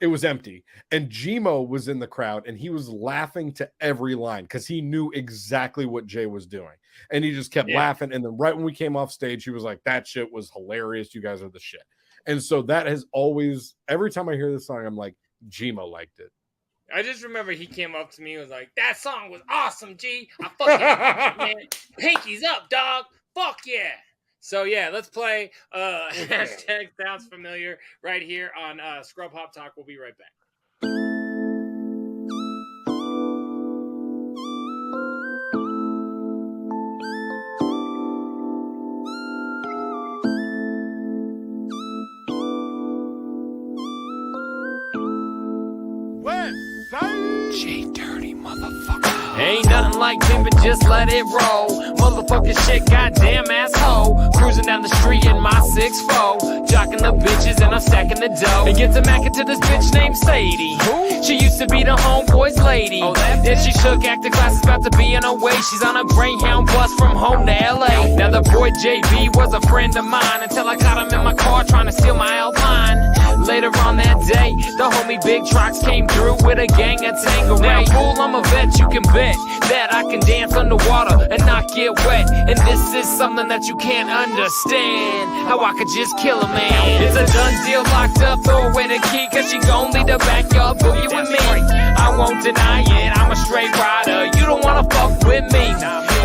It was empty. And Gmo was in the crowd, and he was laughing to every line because he knew exactly what Jay was doing. And he just kept laughing. And then right when we came off stage, he was like, "That shit was hilarious. You guys are the shit." And so that has always, every time I hear this song, I'm like, Gmo liked it. I just remember he came up to me and was like, "That song was awesome, G. I fucking man. Pinkies up, dog. Fuck yeah." So yeah, let's play #Sounds Familiar right here on Scrub Hop Talk. We'll be right back. JDirty, motherfucker. Ain't nothing like pimpin', just let it roll. Motherfucking shit, goddamn asshole. Cruising down the street in my 6'4", jocking the bitches and I'm stacking the dough. And gets a mackin' to this bitch named Sadie. She used to be the homeboy's lady. Then she shook, acting class is about to be in her way. She's on a Greyhound bus from home to LA. Now the boy JB was a friend of mine until I caught him in my car trying to steal my Alpine. Later on that day, the homie Big Trox came through with a gang of Tangeray. Now, fool, I'm a vet, you can bet that I can dance underwater and not get wet. And this is something that you can't understand, how I could just kill a man. It's a done deal, locked up, throw away the key, cause she gon' lead the backyard boogie with me. I won't deny it, I'm a straight rider, you don't wanna fuck with me.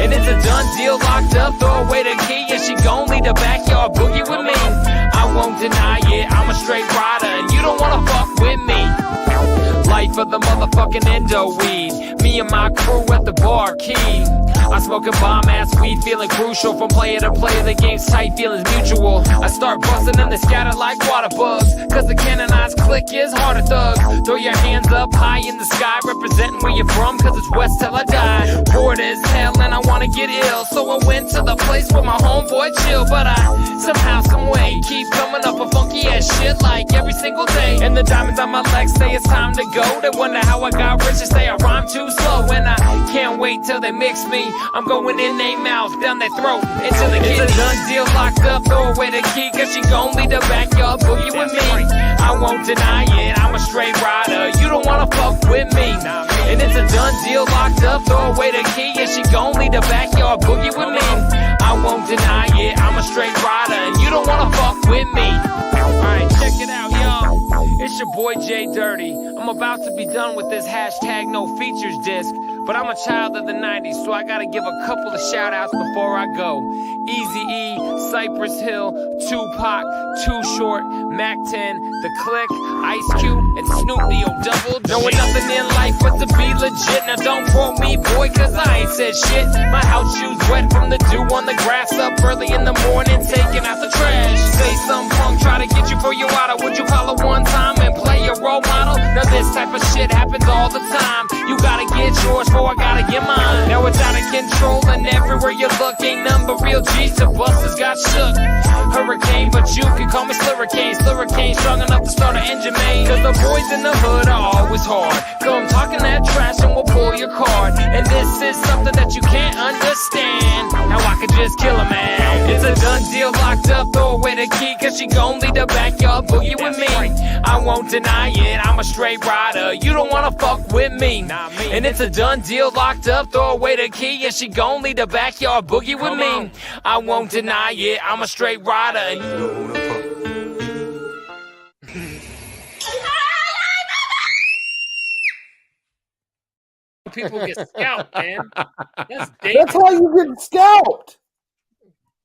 And it's a done deal, locked up, throw away the key, and she gon' lead the backyard boogie with me. I won't deny it, I'm a straight rider, and you don't wanna fuck with me. Life of the motherfucking endo weed, me and my crew at the bar key. I smoking bomb-ass weed, feeling crucial. From player to player, the game's tight, feelings mutual. I start busting and they scatter like water bugs, cause the canonized click is harder thugs. Throw your hands up high in the sky, representing where you're from, cause it's west till I die. Bored as hell and I wanna get ill, so I went to the place where my homeboy chill. But I somehow, someway, keep coming up with funky ass shit like every single day. And the diamonds on my legs say it's time to go. They wonder how I got rich and say I rhyme too slow. And I can't wait till they mix me. I'm going in their mouth, down their throat, into the kidney. It's a done deal, locked up, throw away the key, cause she gon' lead the backyard boogie with me. I won't deny it, I'm a straight rider, you don't wanna fuck with me. And it's a done deal, locked up, throw away the key, and she gon' lead the backyard boogie with me. I won't deny it, I'm a straight rider, and you don't wanna fuck with me. Alright, check it out, y'all. It's your boy JDirty. I'm about to be done with this #no features disc, but I'm a child of the 90s, so I gotta give a couple of shout outs before I go. Eazy-E, Cypress Hill, Tupac, Too Short, Mac 10, The Click, Ice Cube, and Snoop D-O double G. Knowing nothing in life but to be legit. Now don't quote me, boy, cause I ain't said shit. My house shoes wet from the dew on the grass, up early in the morning, taking out the trash. Say some punk, try to get you for your water. Would you call her one time and this type of shit happens all the time. You gotta get yours before I gotta get mine. Now it's out of control and everywhere you look ain't none but real G's. The busters got shook. Hurricane, but you can call me Slurricane. Slurricane strong enough to start an engine main. Cause the boys in the hood are always hard. Come talking that trash and we'll pull your card. And this is something that you can't understand. How I could just kill a man. It's a done deal, locked up, throw away the key. Cause she gon' lead the backyard boogie with me. I won't deny it, I'm a straight rider. You don't wanna fuck with me. And it's a done deal, locked up, throw away the key. And she gon' lead the backyard boogie with me. I won't deny it, I'm a straight rider. People get scalped, man. That's how you get scalped.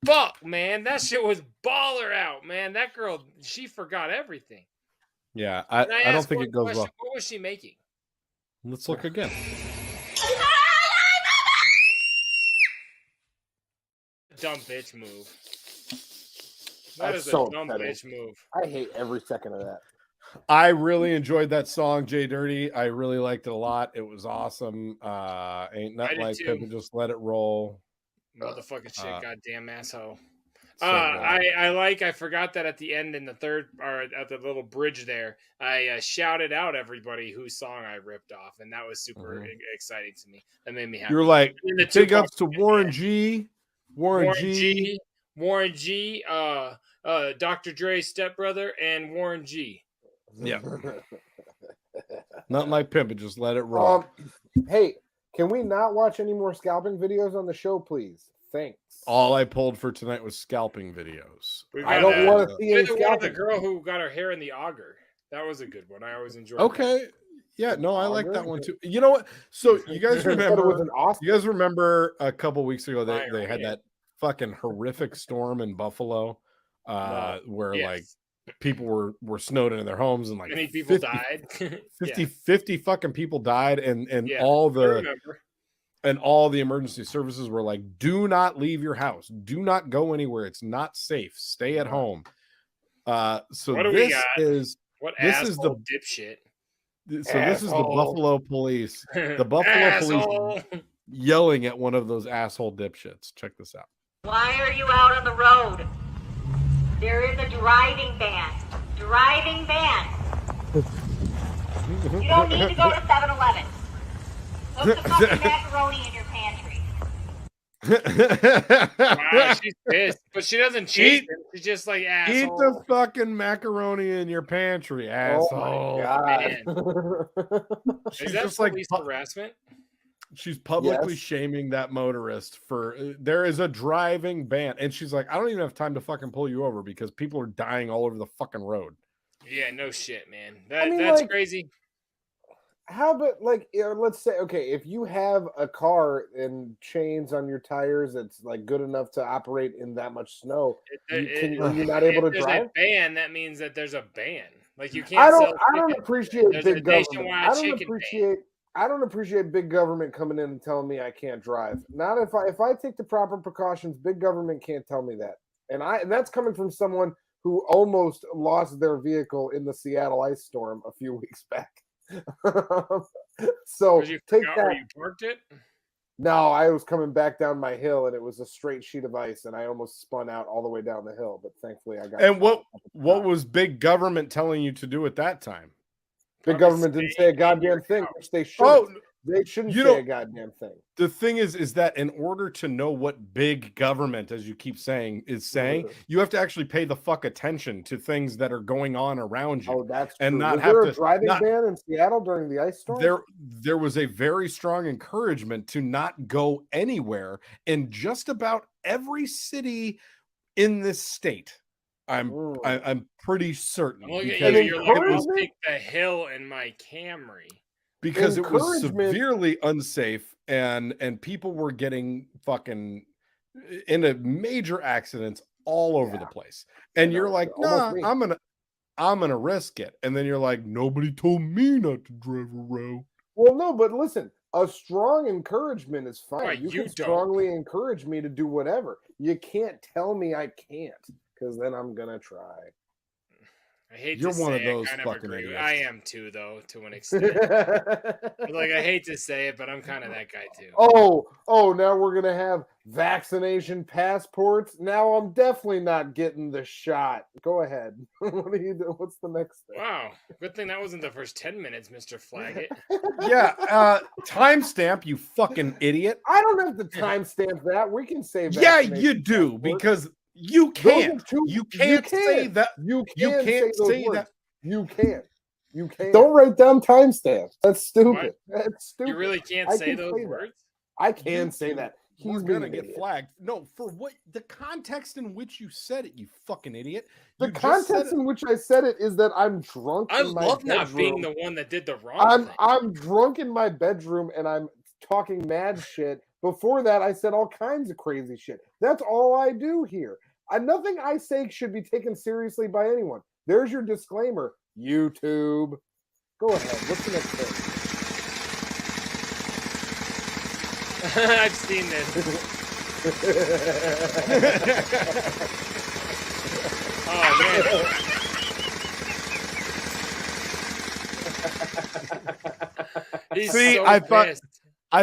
Fuck, man. That shit was baller out, man. That girl, she forgot everything. Yeah, I don't think it goes well. What was she making? Let's look again. Dumb bitch move. That That's is so a dumb upsetting. bitch move. I hate every second of that. I really enjoyed that song, JDirty. I really liked it a lot. It was awesome. Ain't nothing like people just let it roll. Motherfucking shit, goddamn asshole. So I forgot that at the end in the third, or at the little bridge there, I shouted out everybody whose song I ripped off, and that was super exciting to me. That made me happy. You're like, And big ups to Warren G. Warren G. Dr. Dre's stepbrother, and Warren G. Yeah. Nothing like pimping, just let it roll. Hey, can we not watch any more scalping videos on the show, please? Thanks. All I pulled for tonight was scalping videos. I don't want to see any The one of the scalping. girl who got her hair in the auger. That was a good one. I always enjoyed. Okay. Yeah, no, I like that one too. You know what? So you guys remember? You guys remember a couple weeks ago they had that fucking horrific storm in Buffalo, where like people were snowed into their homes and like many people died. 50 fucking people died, and all the emergency services were like, do not leave your house, do not go anywhere, it's not safe, stay at home. So what do this we got? is what this asshole is the dipshit. So this is the Buffalo police. The Buffalo police yelling at one of those asshole dipshits. Check this out. Why are you out on the road? There is a driving ban. Driving ban. You don't need to go to 7-Eleven. Put the fucking macaroni in your pantry. Wow, she's pissed, but she doesn't cheat. She's just like asshole. Eat the fucking macaroni in your pantry, asshole. Oh my God. Is that just like police harassment? She's publicly shaming that motorist for there is a driving ban, and she's like, I don't even have time to fucking pull you over because people are dying all over the fucking road. Yeah, no shit, man. That's crazy. How about like, let's say, okay, if you have a car and chains on your tires that's like good enough to operate in that much snow, are you not able to If drive? there's a ban, that means that there's a ban. Like you can't. I sell don't chicken. appreciate There's big a government. nationwide chicken ban. I don't appreciate big government coming in and telling me I can't drive. Not if I take the proper precautions, big government can't tell me that. And that's coming from someone who almost lost their vehicle in the Seattle ice storm a few weeks back. So You take forgot that. where you parked it. No, I was coming back down my hill and it was a straight sheet of ice and I almost spun out all the way down the hill, but thankfully I got. And what was big government telling you to do at that time? Big government didn't say a goddamn thing, which they shouldn't. They shouldn't say a goddamn thing. The thing is that in order to know what big government, as you keep saying, is saying, you have to actually pay the fuck attention to things that are going on around you. Oh, that's and true. not Was have there to a driving ban in Seattle during the ice storm? There was a very strong encouragement to not go anywhere in just about every city in this state. I'm pretty certain. Look at you. You're like, I'll take the hill in my Camry. Because it was severely unsafe and people were getting fucking into major accidents all over the place. And you're like, nah, I'm gonna risk it. And then you're like, nobody told me not to drive around. Well, no, but listen, a strong encouragement is fine. Right, you you can strongly encourage me to do whatever. You can't tell me I can't, because then I'm gonna try. I hate You're to one say of those I kind fucking of agree. idiots. I am too, though, to an extent. Like, I hate to say it, but I'm kind of that guy too. Oh, now we're gonna have vaccination passports. Now I'm definitely not getting the shot. Go ahead. What do you do? What's the next thing? Wow, good thing that wasn't the first 10 minutes, Mr. Flaggett. Yeah, timestamp, you fucking idiot. I don't have to timestamp that. We can say Yeah, vaccination you do passport. because you can't. You can't can. say that. You You can can't those say words. that. You can't. You can't. Don't write down timestamps. That's stupid. What? That's stupid. You really can't I say can those say that. words? I can say that. We're He's gonna being get an idiot. flagged. No, for what the context in which you said it, you fucking idiot. The You just said context it. in which I said it is that I'm drunk. I in my love not bedroom. being the one that did the wrong thing. I'm drunk in my bedroom and I'm talking mad shit. Before that, I said all kinds of crazy shit. That's all I do here. Nothing I say should be taken seriously by anyone. There's your disclaimer, YouTube. Go ahead. What's the next thing? I've seen this. Oh, man. He's See, so I pissed.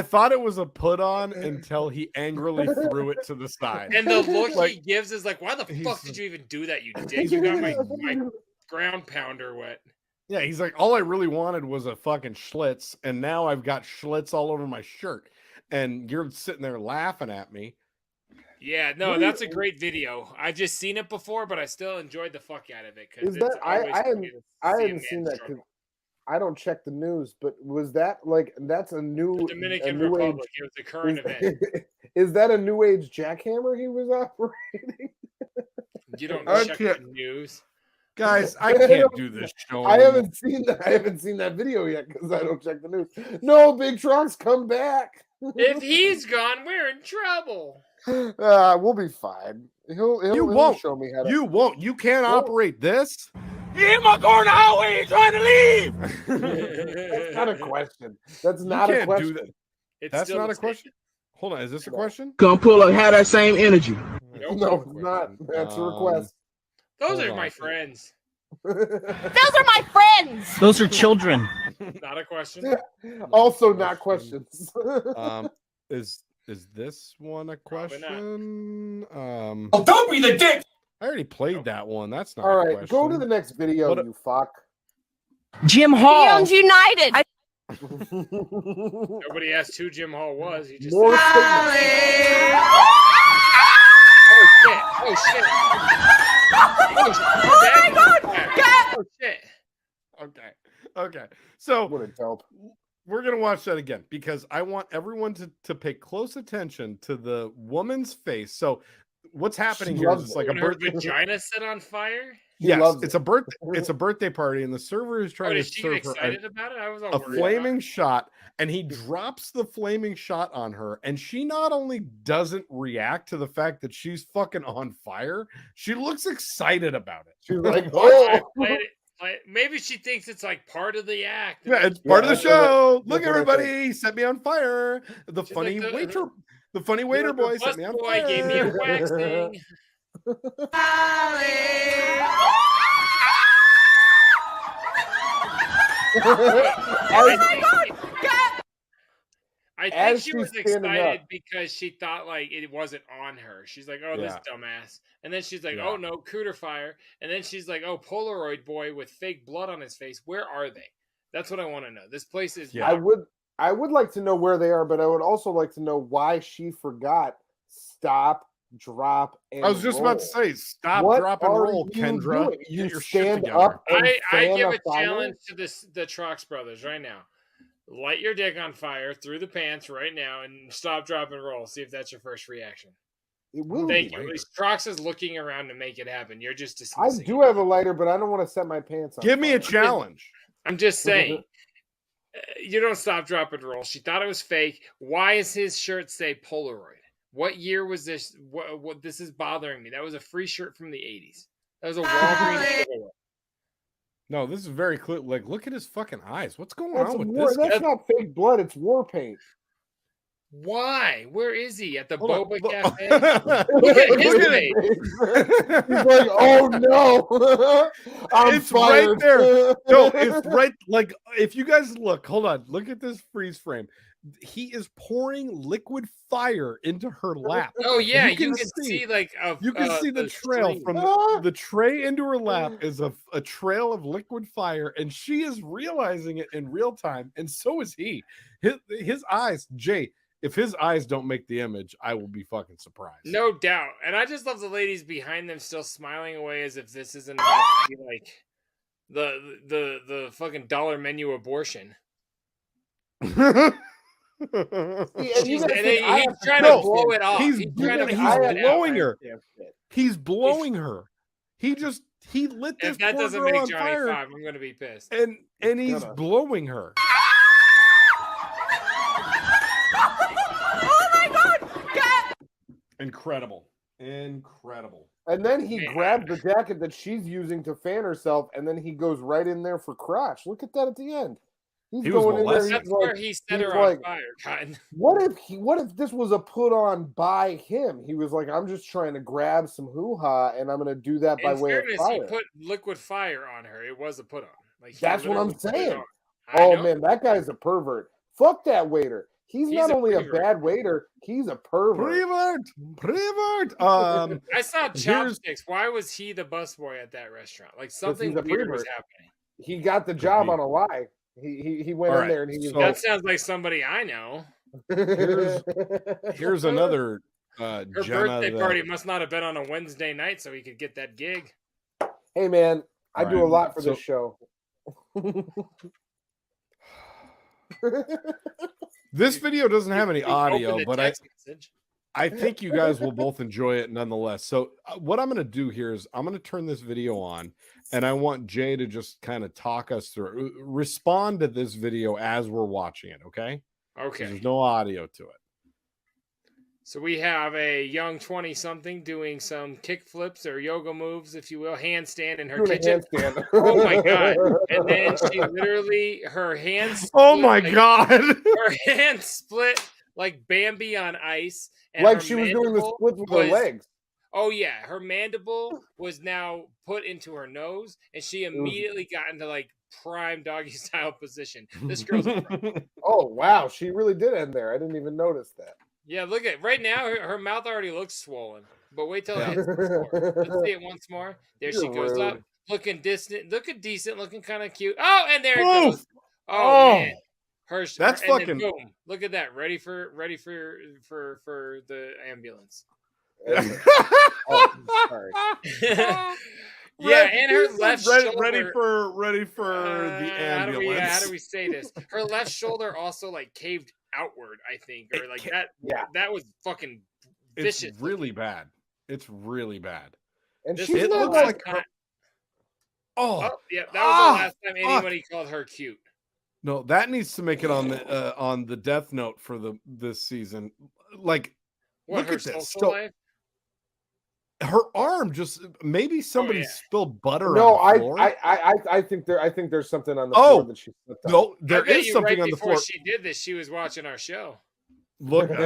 thought it was a put on until he angrily threw it to the side. And the look Like, he gives is like, why the fuck he's- did you even do that, you dick? You got my ground pounder wet. Yeah, he's like, all I really wanted was a fucking Schlitz, and now I've got Schlitz all over my shirt. And you're sitting there laughing at me. Yeah, no, that's a great video. I've just seen it before, but I still enjoyed the fuck out of it. Is that I hadn't seen that because I don't check the news, but was that like that's a new Dominican new Republic? age, It was a current event. Is that a new age jackhammer he was operating? You don't I check can't- the news. Guys, I can't do this show. I anymore. haven't seen that. I haven't seen that video yet because I don't check the news. No, Big Trox, come back. If he's gone, we're in trouble. We'll be fine. He'll won't. show me how to. You won't. You can't operate this. Get in my car in the highway. You're trying to leave. That's not a question. That's not You a can't question. do that. It's That's still not a a question. Hold on, is this a question? Come pull up, have that same energy. No, it's not. That's a request. Those Hold are on. my friends. Those are my friends. Those are children. Not a question. Also, not questions. Is this one a Probably not. question? Oh, don't be the dick. I already played that one. That's not All a right, question. go to the next video, What- you fuck. Jim Hall. Fields United. Nobody asked who Jim Hall was. He just More said, statements. oh shit. Oh shit. Okay. So What a dope. we're gonna watch that again because I want everyone to pay close attention to the woman's face. So what's happening here is loves it's like a When her birthday. vagina set on fire? Yes, loves it's it. a birthday. It's a birthday party, and the server is Oh, trying to did she get serve her excited about it? I was all a worried flaming shot, and he drops the flaming shot on her, and she not only doesn't react to the fact that she's fucking on fire, she looks excited about it. She's like, I oh. played it. Maybe she thinks it's like part of the act. Yeah, it's part of the that's what I- show. that's Look, what I everybody, think. he set me on fire. The She's funny like the funny waiter The boy set bus me on boy fire. gave me a waxing. I think As she was she's standing excited up. because she thought like it wasn't on her. She's like, "Oh, this Yeah. dumbass," and then she's like, Yeah. "Oh no, cooter fire," and then she's like, "Oh, Polaroid boy with fake blood on his face. Where are they?" That's what I want to know. This place is. Yeah. I would like to know where they are, but I would also like to know why she forgot stop, drop, and I was just about to roll. say, stop, What drop, and are roll, you Kendra. doing? Get You your shit stand together. up and I fan give a a fire? challenge to the Trox brothers right now. Light your dick on fire through the pants right now and stop, drop, and roll. See if that's your first reaction. It will Thank be. you. At least Trox is looking around to make it happen. You're just I dismissing. do have a lighter, but I don't want to set my pants on. Give me a fire. challenge. I'm just saying. You don't stop, drop, and roll. She thought it was fake. Why is his shirt say Polaroid? What year was this? What this is bothering me. That was a free shirt from the 80s. That was a Walgreens giveaway. No, this is very clear. Like, look at his fucking eyes. What's going That's, on with war, this? that's guy? not fake blood. It's war paint. Why? Where is he? At the Hold Boba on. Cafe? Look at his face. He's like, oh no, I'm It's fired. right there. No, it's right. Like, if you guys look, hold on, look at this freeze frame. He is pouring liquid fire into her lap. Oh yeah, you can see like you can see the trail stream. from the tray into her lap is a trail of liquid fire, and she is realizing it in real time, and so is he. His eyes, Jay. If his eyes don't make the image, I will be fucking surprised. No doubt. And I just love the ladies behind them still smiling away as if this isn't about to be like the fucking dollar menu abortion. He's He's trying to blow it off. He's blowing her. He's blowing her. He lit this If that poor doesn't girl make on Johnny fire, 5, I'm gonna be pissed. and he's blowing her. Incredible. And then he grabbed the jacket that she's using to fan herself, and then he goes right in there for crotch. Look at that at the end. He's going in there. That's where he set her on fire, Cotton. What if this was a put on by him? He was like, I'm just trying to grab some hoo-ha, and I'm going to do that by way of fire. He put liquid fire on her. It was a put on. Like that's what I'm saying. Oh man, that guy's a pervert. Fuck that waiter. He's not only a bad waiter, he's a pervert. Pervert. I saw chopsticks. Why was he the busboy at that restaurant? Like something weird was happening. He got the job on a lie. He went in there and he was that sounds like somebody I know. Here's another her Jenna birthday party must not have been on a Wednesday night, so he could get that gig. Hey man, I do a lot for this show. This video doesn't have any audio, but I think you guys will both enjoy it nonetheless. So what I'm going to do here is I'm going to turn this video on, and I want Jay to just kind of talk us through, respond to this video as we're watching it, okay? Okay. There's no audio to it. So we have a young 20-something doing some kick flips or yoga moves, if you will, handstand in her kitchen. Oh my god! And then she literally her hands. Oh my god! Her hands split like Bambi on ice, and like she was doing the split with her legs. Oh yeah, her mandible was now put into her nose, and she immediately got into like prime doggy style position. This girl's. Oh wow, she really did end there. I didn't even notice that. Yeah, look at right now. Her mouth already looks swollen, but wait till it hits the floor. Let's see it once more. There she goes up, looking distant, looking decent, looking kind of cute. Oh, and there it goes. Oh man, that's fucking boom! Look at that, ready for the ambulance. Oh, sorry. Yeah, and her left shoulder ready for the ambulance. How do we say this? Her left shoulder also like caved outward, I think, or like that. Yeah, that was fucking vicious. It's really bad. It's really bad. And it looks like her... Oh yeah, that was the last time anybody called her cute. No, that needs to make it on the death note for this season. Like, look at this. So, her arm just maybe somebody spilled butter. No, on the floor. I think there's something on the floor that she slipped on. No, there is something on the floor. Before she did this, she was watching our show. Look, she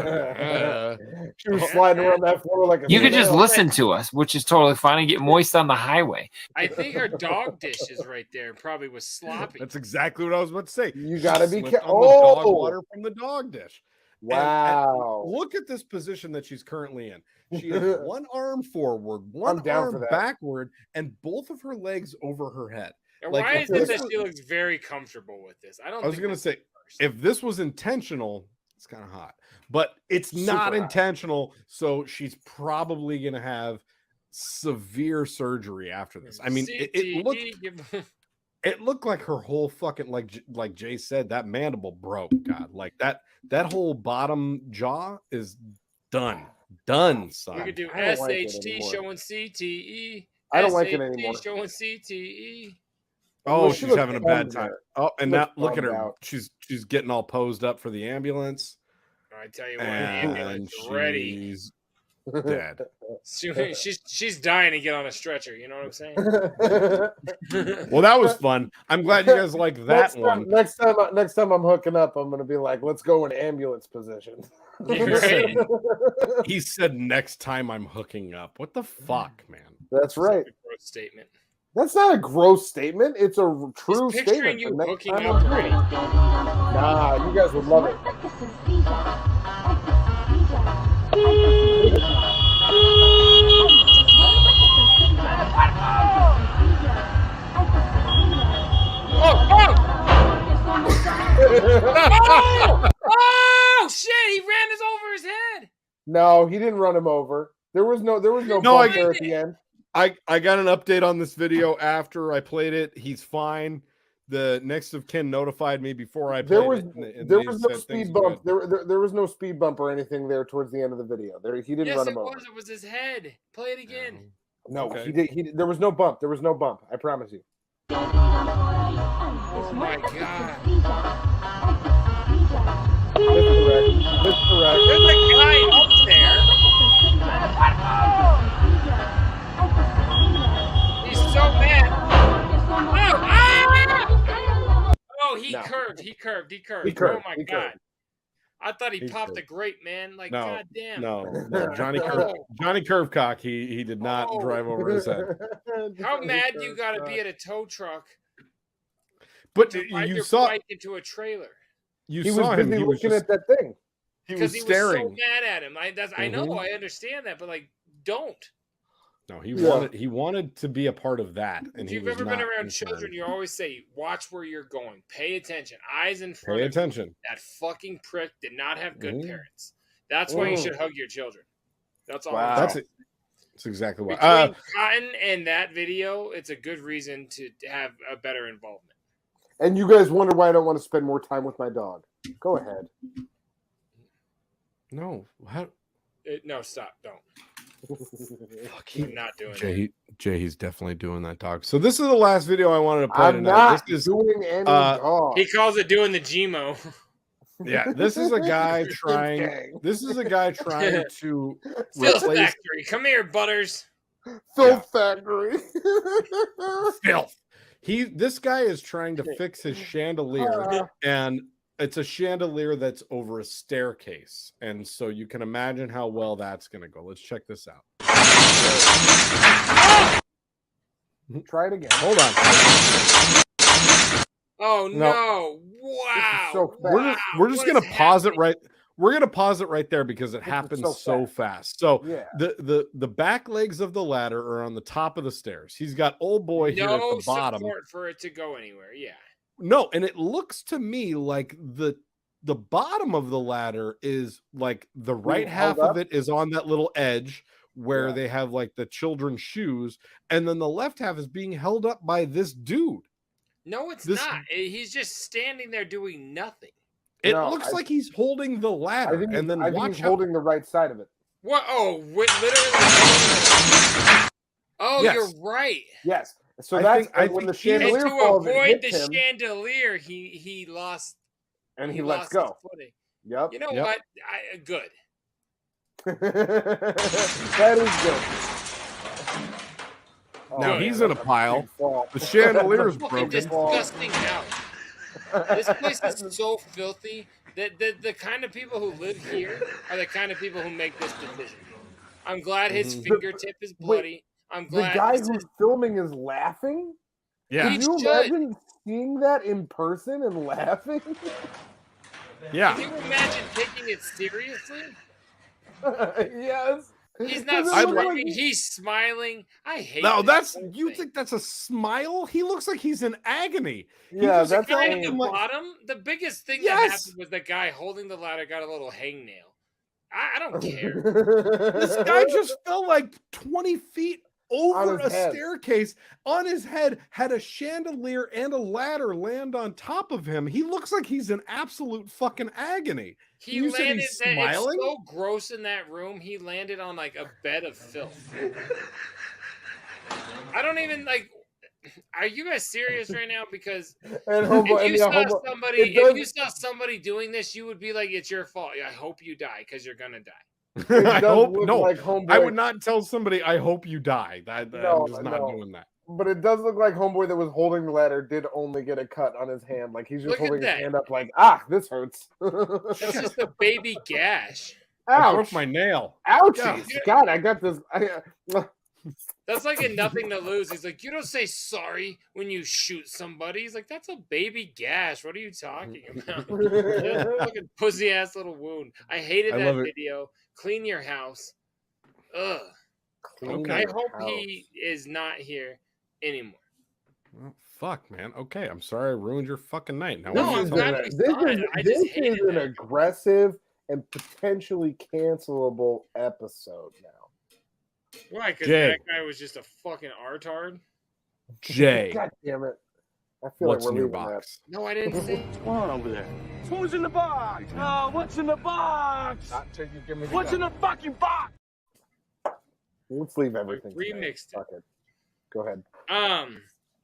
was sliding around that floor like a you could just listen to us, which is totally fine, and get moist on the highway. I think her dog dish is right there. Probably was sloppy. That's exactly what I was about to say. You got to be careful. Oh, dog water from the dog dish. Wow! And look at this position that she's currently in. She has one arm forward, one arm backward, and both of her legs over her head. And like, why is it that she looks very comfortable with this? I was going to say, if this was intentional, it's kind of hot, but it's not intentional. So she's probably going to have severe surgery after this. I mean, it looked like her whole fucking, like Jay said, that mandible broke. God, like that whole bottom jaw is done, son. We could do SHT showing CTE. I don't like it anymore. Showing CTE. Oh, she's having a bad time. Oh, and now look at her. She's getting all posed up for the ambulance. I tell you what, the ambulance is ready. dead. She's dying to get on a stretcher. You know what I'm saying? Well, that was fun. I'm glad you guys like that one. Next time I'm hooking up, I'm gonna be like, let's go in ambulance position. He said next time I'm hooking up. What the fuck, man? That's right. That's a gross statement. That's not a gross statement. It's a true He's picturing statement. you The next hooking time up I'm right. Nah, you guys would love it. Oh shit! He ran us over his head. No, he didn't run him over. There was no bump there at the end. I got an update on this video after I played it. He's fine. The next of kin notified me before I played it. There was no speed bump. There was no speed bump or anything there towards the end of the video. He didn't run him over. It was his head. Play it again. No, Okay. he did. There was no bump. There was no bump. I promise you. Oh my god. That's correct. There's a guy up there. He's so mad. Oh, he curved. He curved. Oh my god. I thought he popped a grape, man. Like, goddamn. No. Johnny Curvecock, he did not drive over his head. How mad you gotta be at a tow truck? But to ride you your saw bike into a trailer. He was busy looking at that thing. Because he staring. was so mad at him. I know, I understand that, but like, don't. No, he wanted to be a part of that. And If you've ever been around children, you always say, watch where you're going. Pay attention. Eyes in front of you. That fucking prick did not have good parents. That's why you should hug your children. That's all. Wow. That's exactly why. Between Cotton and that video, it's a good reason to have a better involvement. And you guys wonder why I don't want to spend more time with my dog. Go ahead. No. No, stop. Don't. I'm not doing Jay, he's definitely doing that, dog. So this is the last video I wanted to play I'm tonight. not this is doing any dog. He calls it doing the Gmo. Yeah, this is a guy trying. This is a guy trying to Filth replace Factory. Come here, Butters. Filth Factory. filth. This guy is trying to fix his chandelier, and it's a chandelier that's over a staircase, and so you can imagine how well that's going to go. Let's check this out. Try it again. Hold on. Oh no! Wow! So we're just going to pause it right. We're going to pause it right there because it happens so fast. So the back legs of the ladder are on the top of the stairs. He's got old boy here at the bottom. No support for it to go anywhere. Yeah. No, and it looks to me like the bottom of the ladder is like the right half of it is on that little edge where they have like the children's shoes, and then the left half is being held up by this dude. No, it's not. He's just standing there doing nothing. It looks like he's holding the ladder, and then I think he's holding the right side of it. What? Oh, literally. Oh, Yes. you're right. Yes. So that's when the chandelier falls, and to avoid the him, chandelier, he lost. and he lets go. his footing. Yep. You know what? Good. That is good. Now he's in a pile. The chandelier is broken. Disgusting house. This place is so filthy that the kind of people who live here are the kind of people who make this decision. I'm glad his fingertip is bloody. I'm glad the guy who's filming is laughing. Yeah. Can you imagine seeing that in person and laughing? Yeah. Can you imagine taking it seriously? Yes. He's not screaming. He's smiling. I hate. No, this you think that's a smile? He looks like he's in agony. Yeah, that's the guy at the bottom. The biggest thing that happened was the guy holding the ladder got a little hangnail. I don't care. This guy just fell like 20 feet over a staircase on his head, had a chandelier and a ladder land on top of him. He looks like he's in absolute fucking agony. He landed. It's so gross in that room. He landed on like a bed of filth. I don't even like. Are you guys serious right now? Because if you saw somebody doing this, you would be like, "It's your fault." I hope you die because you're gonna die. I hope look no. like Homeboy. I would not tell somebody I hope you die. I'm just not doing that. But it does look like Homeboy that was holding the ladder did only get a cut on his hand. Like he's just Look at holding his that. hand up like, this hurts. That's just a baby gash. I Ouch. broke my nail. Ouchies. God, I got this. That's like a nothing to lose. He's like, you don't say sorry when you shoot somebody. He's like, that's a baby gash. What are you talking about? Fucking pussy ass little wound. I hated that video. Clean your house. Ugh. I hope he is not here anymore. Well, fuck, man. Okay, I'm sorry I ruined your fucking night. Now, This is an aggressive and potentially cancelable episode now. Why? Because that guy was just a fucking artard? Jay. God damn it. I feel What's like in we're your leaving box? No, I didn't see. What's going on over there? Who's in the box? What's in the box? What's in the fucking box? Let's leave everything. Remixed Fuck it. Go ahead. I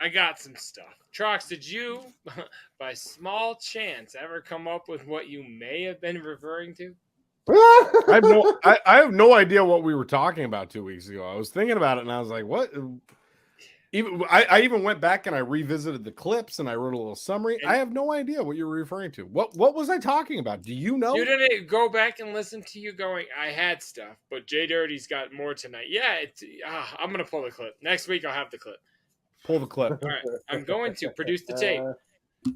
got some stuff. Trox, did you, by small chance, ever come up with what you may have been referring to? I have no idea what we were talking about 2 weeks ago. I was thinking about it and I was like, what? I even went back and I revisited the clips and I wrote a little summary. I have no idea what you're referring to. What was I talking about? Do you know? You didn't go back and listen to you going, I had stuff, but JDirty's got more tonight. Yeah, I'm going to pull the clip. Next week I'll have the clip. Pull the clip. All right, I'm going to produce the tape.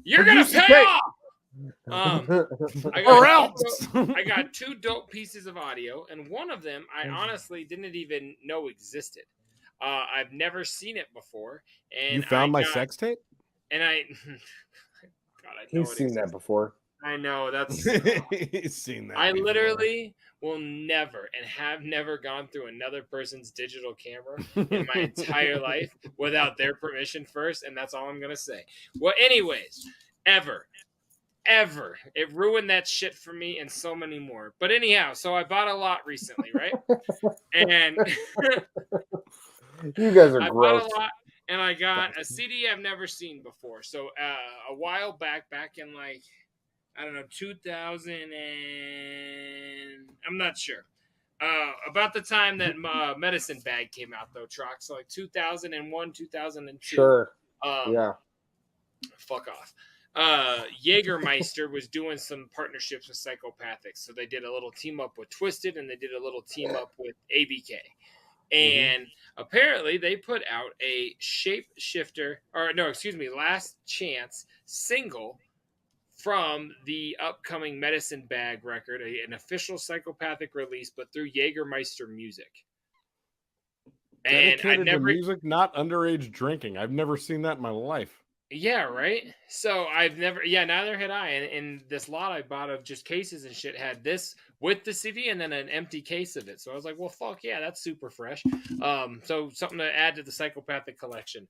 You're going to pay off! I got 2 dope pieces of audio, and one of them I honestly didn't even know existed. I've never seen it before. And you found my sex tape? And I know He's seen that before. I know that's. He's seen that. I before. literally will never and have never gone through another person's digital camera in my entire life without their permission first, and that's all I'm gonna say. Well, anyways, ever. It ruined that shit for me and so many more. But anyhow, so I bought a lot recently, right? And you guys are I gross. bought a lot, and I got a CD I've never seen before. So a while back in like, I don't know, 2000 and I'm not sure. About the time that Medicine Bag came out, though, Trox. So like 2001, 2002. Sure. Yeah. Fuck off. Jägermeister was doing some partnerships with Psychopathics. So they did a little team up with Twisted and they did a little team up with ABK. And apparently they put out a Last Chance single from the upcoming Medicine Bag record, an official Psychopathic release, but through Jägermeister Music. And dedicated to music, not underage drinking. I've never seen that in my life. Yeah, right? So neither had I. And this lot I bought of just cases and shit had this with the CD and then an empty case of it. So I was like, well, fuck yeah, that's super fresh. So something to add to the Psychopathic collection.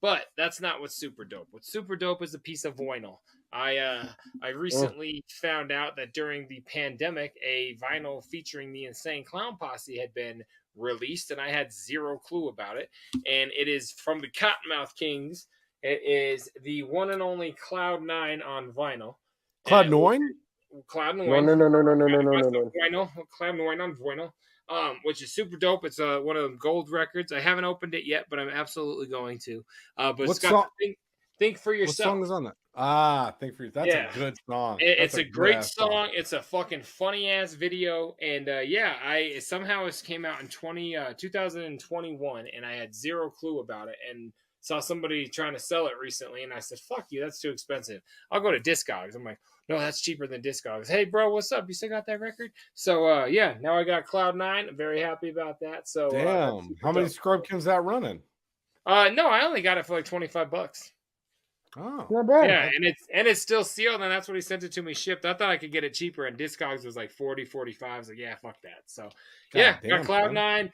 But that's not what's super dope. What's super dope is a piece of vinyl. I recently found out that during the pandemic, a vinyl featuring the Insane Clown Posse had been released, and I had zero clue about it. And it is from the Cottonmouth Kings. It is the one and only Cloud 9 on vinyl. Cloud 9? Cloud 9. No. Cloud 9 on vinyl. Which is super dope. It's one of them gold records. I haven't opened it yet, but I'm absolutely going to. But it's got Think for Yourself. What song is on that? Think for Yourself. That's a good song. It's a great song. It's a fucking funny ass video. And it came out in 2021, and I had zero clue about it. And saw somebody trying to sell it recently, and I said, fuck you, that's too expensive. I'll go to Discogs. I'm like, no, that's cheaper than Discogs. Hey, bro, what's up? You still got that record? So, now I got Cloud 9. I'm very happy about that. So, damn. How many scrubkins that running? No, I only got it for like $25. Oh, not bad. Yeah, and it's still sealed, and that's what he sent it to me shipped. I thought I could get it cheaper, and Discogs was like 40, 45. I was like, yeah, fuck that. So, got Cloud 9.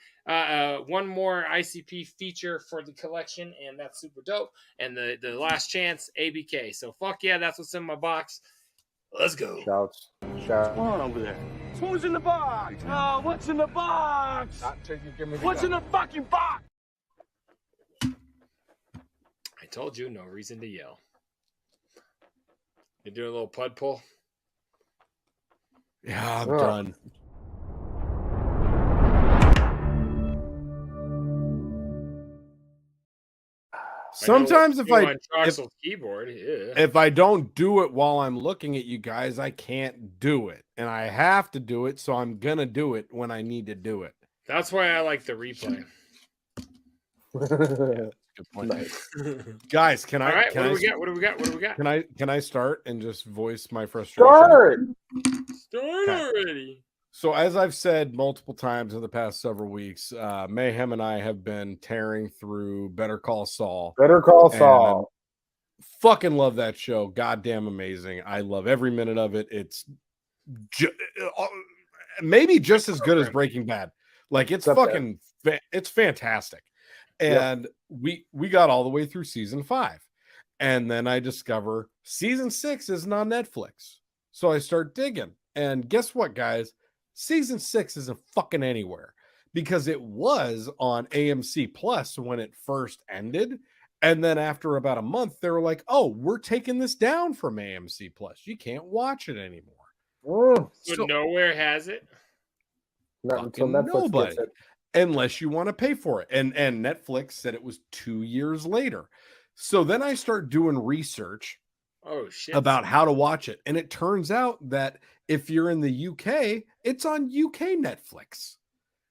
One more ICP feature for the collection, and that's super dope. And the Last Chance ABK. So, fuck yeah, that's what's in my box. Let's go. Shouts. What's going on over there? Who's in the box? What's in the box? What's in the fucking box? I told you, no reason to yell. You doing a little pud pull? Yeah, I'm done. Sometimes if Troxel's keyboard, if I don't do it while I'm looking at you guys, I can't do it, and I have to do it, so I'm gonna do it when I need to do it. That's why I like the replay. Good point. Nice. Guys, can I? All right, can what I, do we got? What do we got? What do we got? Can I start and just voice my frustration? Start already. So as I've said multiple times in the past several weeks, Mayhem and I have been tearing through Better Call Saul. Better Call Saul. Fucking love that show. Goddamn amazing. I love every minute of it. It's maybe just as good as Breaking Bad. Like it's fucking it's fantastic. And we got all the way through season 5. And then I discover season 6 isn't on Netflix. So I start digging. And guess what, guys? Season 6 isn't fucking anywhere because it was on AMC Plus when it first ended. And then after about a month, they were like, oh, we're taking this down from AMC Plus. You can't watch it anymore. So nowhere has it? Not until Netflix gets it. Unless you want to pay for it. And Netflix said it was 2 years later. So then I start doing research about how to watch it. And it turns out that if you're in the UK, it's on UK Netflix.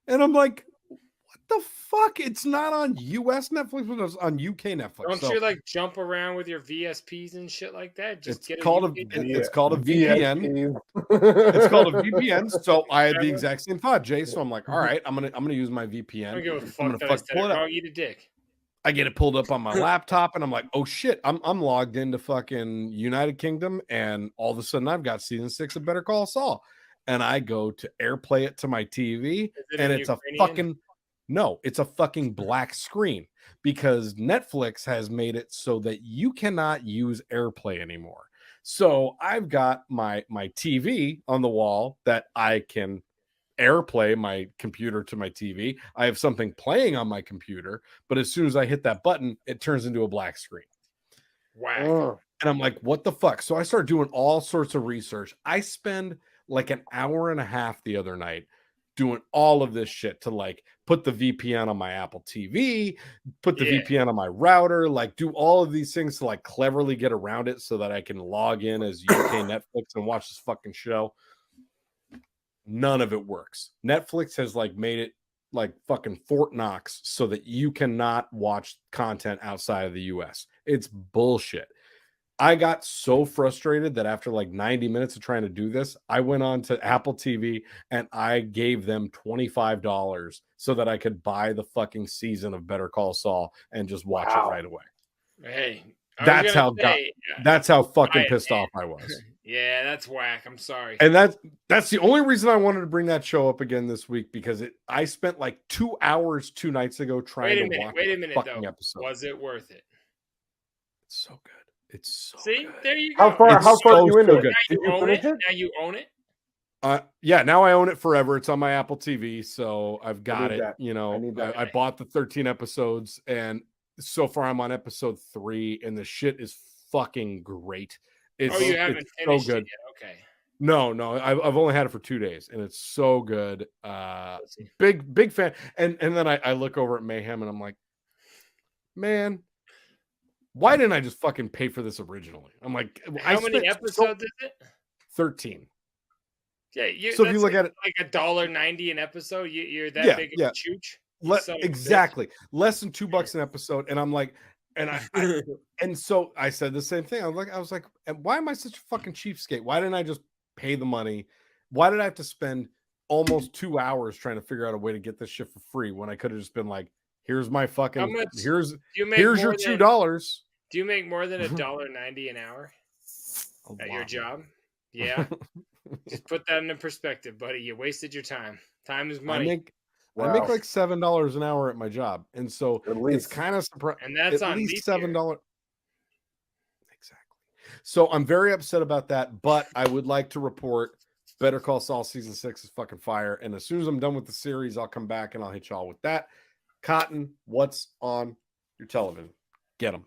And I'm like, what the fuck? It's not on US Netflix, but it's on UK Netflix. Don't you like jump around with your VSPs and shit like that? Just it's called a VPN. It's called a VPN. So I had the exact same thought, Jay. So I'm like, all right, I'm gonna use my VPN. I'm gonna pull it up. Eat a dick. I get it pulled up on my laptop, and I'm like, oh shit, I'm logged into fucking United Kingdom, and all of a sudden I've got season 6 of Better Call Saul, and I go to AirPlay it to my TV, and it's it's a fucking black screen because Netflix has made it so that you cannot use AirPlay anymore. So I've got my TV on the wall that I can AirPlay my computer to my TV. I have something playing on my computer, but as soon as I hit that button, it turns into a black screen. Wow. And I'm like, what the fuck? So I start doing all sorts of research. I spend like an hour and a half the other night doing all of this shit to like put the VPN on my Apple TV, put the VPN on my router, like do all of these things to like cleverly get around it so that I can log in as UK Netflix and watch this fucking show. None of it works. Netflix has like made it like fucking Fort Knox so that you cannot watch content outside of the US. It's bullshit. I got so frustrated that after like 90 minutes of trying to do this, I went on to Apple TV and I gave them $25 so that I could buy the fucking season of Better Call Saul and just watch it right away. Hey, that's how fucking pissed off I was. Yeah, that's whack. I'm sorry. And that's the only reason I wanted to bring that show up again this week because I spent like 2 hours 2 nights ago trying to watch the fucking episode. Was it worth it? It's so good. It's so good. There you go. How far are you into it? Now you own it? Yeah, now I own it forever. It's on my Apple TV, so I've got it. That. You know, I bought the 13 episodes, and so far I'm on episode 3, and the shit is fucking great. You haven't finished so good. It yet. Okay. No, I've only had it for 2 days, and it's so good. Big fan. And then I look over at Mayhem, and I'm like, man, why didn't I just fucking pay for this originally? I'm like, how many episodes is it? 13. Yeah, so if you look at it like $1.90 an episode, you're that big of a chooch. Exactly, less than $2 an episode, and I'm like, and I and so I said the same thing. I was like, why am I such a fucking cheapskate? Why didn't I just pay the money? Why did I have to spend almost 2 hours trying to figure out a way to get this shit for free when I could have just been like, here's my fucking here's your $2. Do you make more than $1.90 an hour at your job? Yeah. Just put that into perspective, buddy. You wasted your time. Time is money. I make like $7 an hour at my job, and so it's kind of surprising. And that's at on least $7. Exactly. So I'm very upset about that, but I would like to report Better Call Saul season 6 is fucking fire. And as soon as I'm done with the series, I'll come back and I'll hit y'all with that. Cotton, what's on your television? Get them.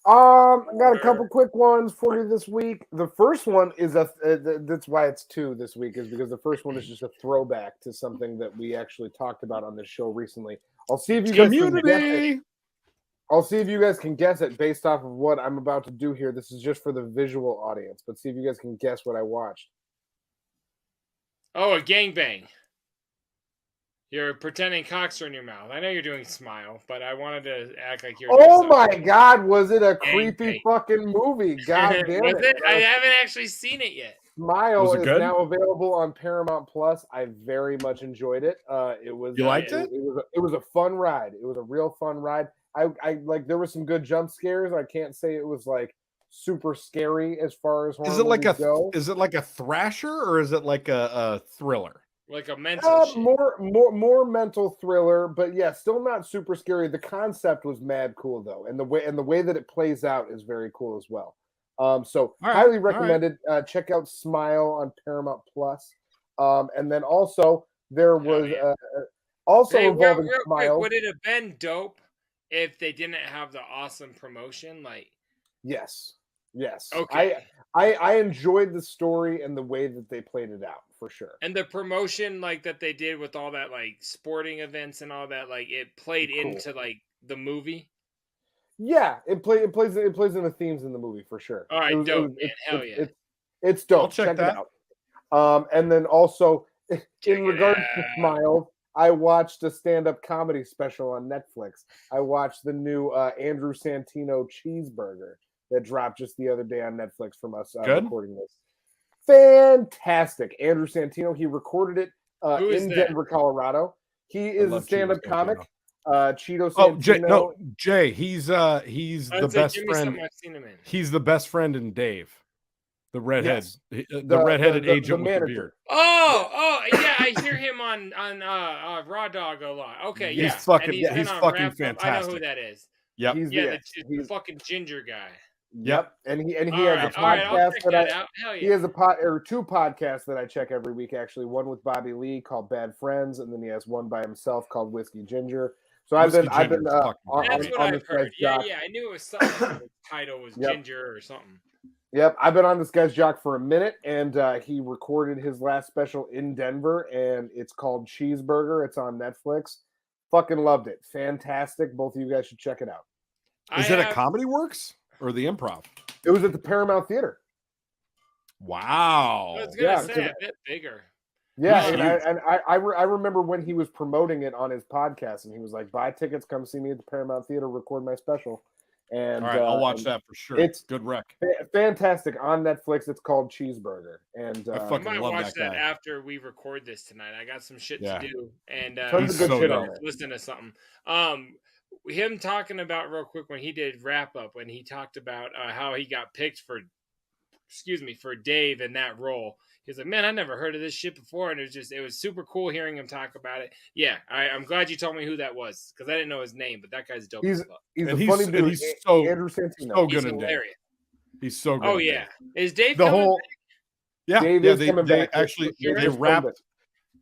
I got a couple quick ones for you this week. The first one is that's why it's 2 this week, is because the first one is just a throwback to something that we actually talked about on this show recently. I'll see if you guys can get it. I'll see if you guys can guess it based off of what I'm about to do here. This is just for the visual audience, but see if you guys can guess what I watched. Oh, a gangbang. You're pretending cocks are in your mouth. I know you're doing smile, but I wanted to act like you're. Oh my God! Was it a creepy fucking movie? God damn Was it! I haven't actually seen it yet. Smile is now available on Paramount Plus. I very much enjoyed it. It was You liked it? It was a fun ride. It was a real fun ride. I like. There were some good jump scares. I can't say it was like super scary as far as horror Is it like go. Is it like a thrasher or is it like a thriller? Like a mental shit. more mental thriller, but yeah, still not super scary. The concept was mad cool though, and the way that it plays out is very cool as well. So highly recommended. Check out Smile on Paramount Plus. And then also there was also involving real Smile. Quick, would it have been dope if they didn't have the awesome promotion? Like, yes. Okay. I enjoyed the story and the way that they played it out for sure. And the promotion like that they did with all that like sporting events and all that, like it played into like the movie. Yeah, it plays in the themes in the movie for sure. All right, dope, man. Hell yeah. It's dope. I'll check that it out. And then also in regards to Smile, I watched a stand-up comedy special on Netflix. I watched the new Andrew Santino cheeseburger that dropped just the other day on Netflix from us recording this. Fantastic. Andrew Santino, he recorded it in Denver, Colorado. He is a stand-up comic. Cheeto Santino. Jay, he's the best friend. He's the best friend in Dave, the redhead, the redheaded agent with the beard. Oh, yeah, I hear him on Raw Dog a lot. Okay, he's yeah, fucking, and he's fucking fantastic. I know who that is. Yep. He's the fucking ginger guy. Yep, and he has a podcast he has two podcasts that I check every week. Actually, one with Bobby Lee called Bad Friends, and then he has one by himself called Whiskey Ginger. So I've been That's what on I've heard. Yeah, I knew it was something. The title was Ginger or something. Yep, I've been on this guy's jock for a minute, and he recorded his last special in Denver, and it's called Cheeseburger. It's on Netflix. Fucking loved it. Fantastic. Both of you guys should check it out. Is it a Comedy Works or the Improv? It was at the Paramount Theater. Wow. I was gonna say a bit bigger. Yeah, and I remember when he was promoting it on his podcast, and he was like, "Buy tickets, come see me at the Paramount Theater, record my special." And all right, I'll watch that for sure. It's good rec. Fantastic on Netflix. It's called Cheeseburger, and I might watch that after we record this tonight. I got some shit to do, and tons of good shit on it. Listen to something. Him talking about real quick when he did wrap up, when he talked about how he got picked for Dave in that role. He's like, man, I never heard of this shit before, and it was super cool hearing him talk about it. Yeah, I'm glad you told me who that was because I didn't know his name, but that guy's dope. He's a funny dude. He's so Andrew Santino. So good in Dave. He's so good. Oh yeah, is Dave the coming whole? back? Yeah, Dave yeah. is coming They back. actually they wrapped.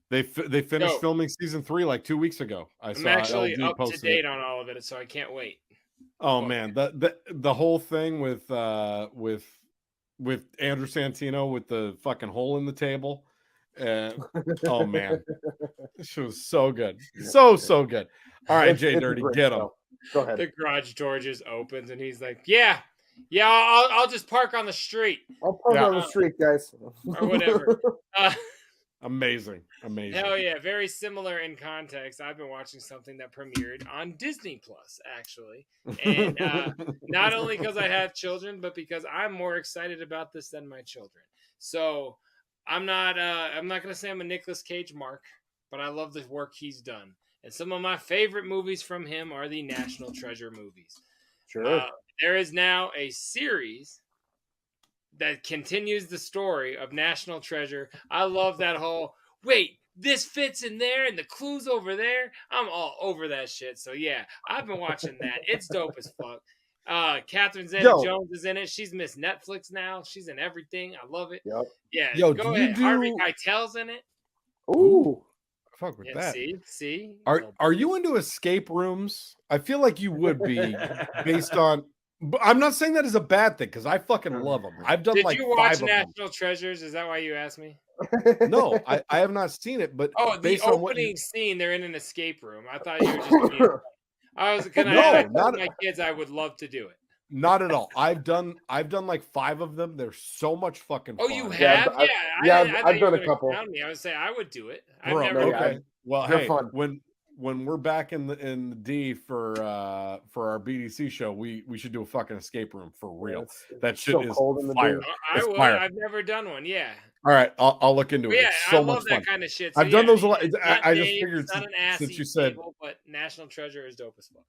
They finished filming season 3 like 2 weeks ago. I'm actually up to date on all of it, so I can't wait. Oh man, the whole thing with Andrew Santino with the fucking hole in the table. Oh man, this was so good, so good. All right, JDirty, get him. Go ahead. The garage door just opens, and he's like, "Yeah, I'll just park on the street. I'll park on the street, guys, or whatever." Amazing. Hell yeah, very similar in context. I've been watching something that premiered on Disney Plus, actually, and not only because I have children, but because I'm more excited about this than my children. So I'm not gonna say I'm a Nicolas Cage mark, but I love the work he's done, and some of my favorite movies from him are the National Treasure movies. Sure. There is now a series that continues the story of National Treasure. I love that whole, wait, this fits in there and the clue's over there. I'm all over that shit. So yeah, I've been watching that. It's dope as fuck. Catherine Zeta-Jones is in it. She's Miss Netflix now. She's in everything. I love it. Yep. Yeah, go ahead. Harvey Keitel's in it. Ooh. Fuck with that. See? Are you into escape rooms? I feel like you would be based on. But I'm not saying that is a bad thing because I fucking love them. I've done like 5 of them. Did you watch National Treasures? Is that why you asked me? No, I have not seen it. But the opening scene, they're in an escape room. I thought you were just being I was gonna No, ask not my kids. I would love to do it. Not at all. I've done like 5 of them. They're so much fucking fun. Oh, you have? I've done a couple. Me. I would say I would do it. Bro, I've never. okay. Well, they're hey, fun. when we're back in the D for our BDC show, we should do a fucking escape room for real. That shit so is cold in the fire. D. I would. Fire. I've never done one. Yeah. All right, I'll look into it. Yeah, It's so I much love fun. that kind of shit. I've done those a lot. It's I just Dave, figured it's not an since you assy said table, but National Treasure is dope as fuck.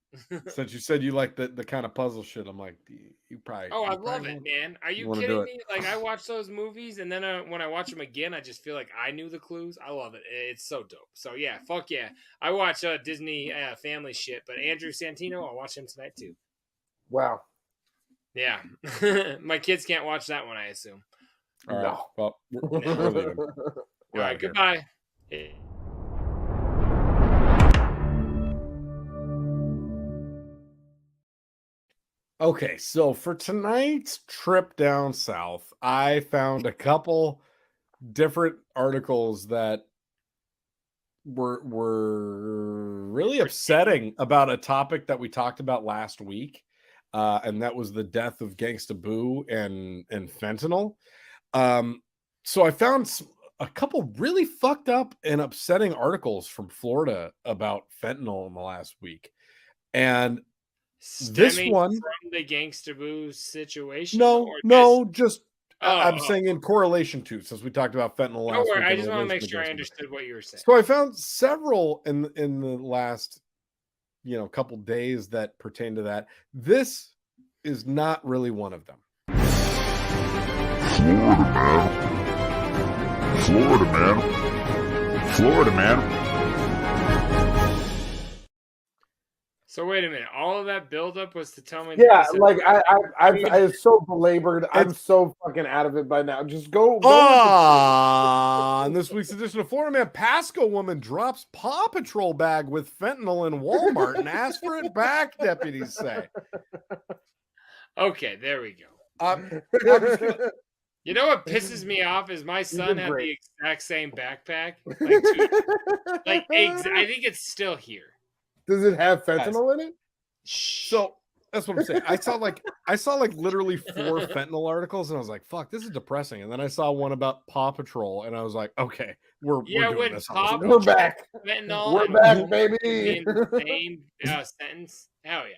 since you said you like the kind of puzzle shit, I'm like, you probably. Oh, you I probably love it, won't- man. Are you wanna do kidding it. me? Like, I watch those movies, and then when I watch them again, I just feel like I knew the clues. I love it. It's so dope. So, yeah, fuck yeah. I watch Disney family shit, but Andrew Santino, I'll watch him tonight, too. Wow. Yeah. My kids can't watch that one, I assume. All right. No. Well, we're leaving. All right, goodbye. Okay, so for tonight's trip down south, I found a couple different articles that were really upsetting about a topic that we talked about last week, and that was the death of Gangsta Boo and fentanyl. So I found a couple really fucked up and upsetting articles from Florida about fentanyl in the last week, and this one from the Gangsta Boo situation. No, just I'm saying in correlation to, since we talked about fentanyl last week. I just want to make sure I understood what you were saying. So I found several in the last couple days that pertain to that. This is not really one of them. Florida man. So wait a minute. All of that buildup was to tell me. Yeah, like I was so belabored. I'm so fucking out of it by now. Just go. On this week's edition of Florida Man, Pasco woman drops Paw Patrol bag with fentanyl in Walmart and asks for it back, deputies say. Okay, there we go. I'm just gonna, You know what pisses me off is my son had the exact same backpack. I think it's still here. Does it have fentanyl in it? So that's what I'm saying. I saw like literally 4 fentanyl articles, and I was like, "Fuck, this is depressing." And then I saw one about Paw Patrol, and I was like, "Okay, we're doing this." We're back. We're back, baby. In the same sentence. Hell yeah.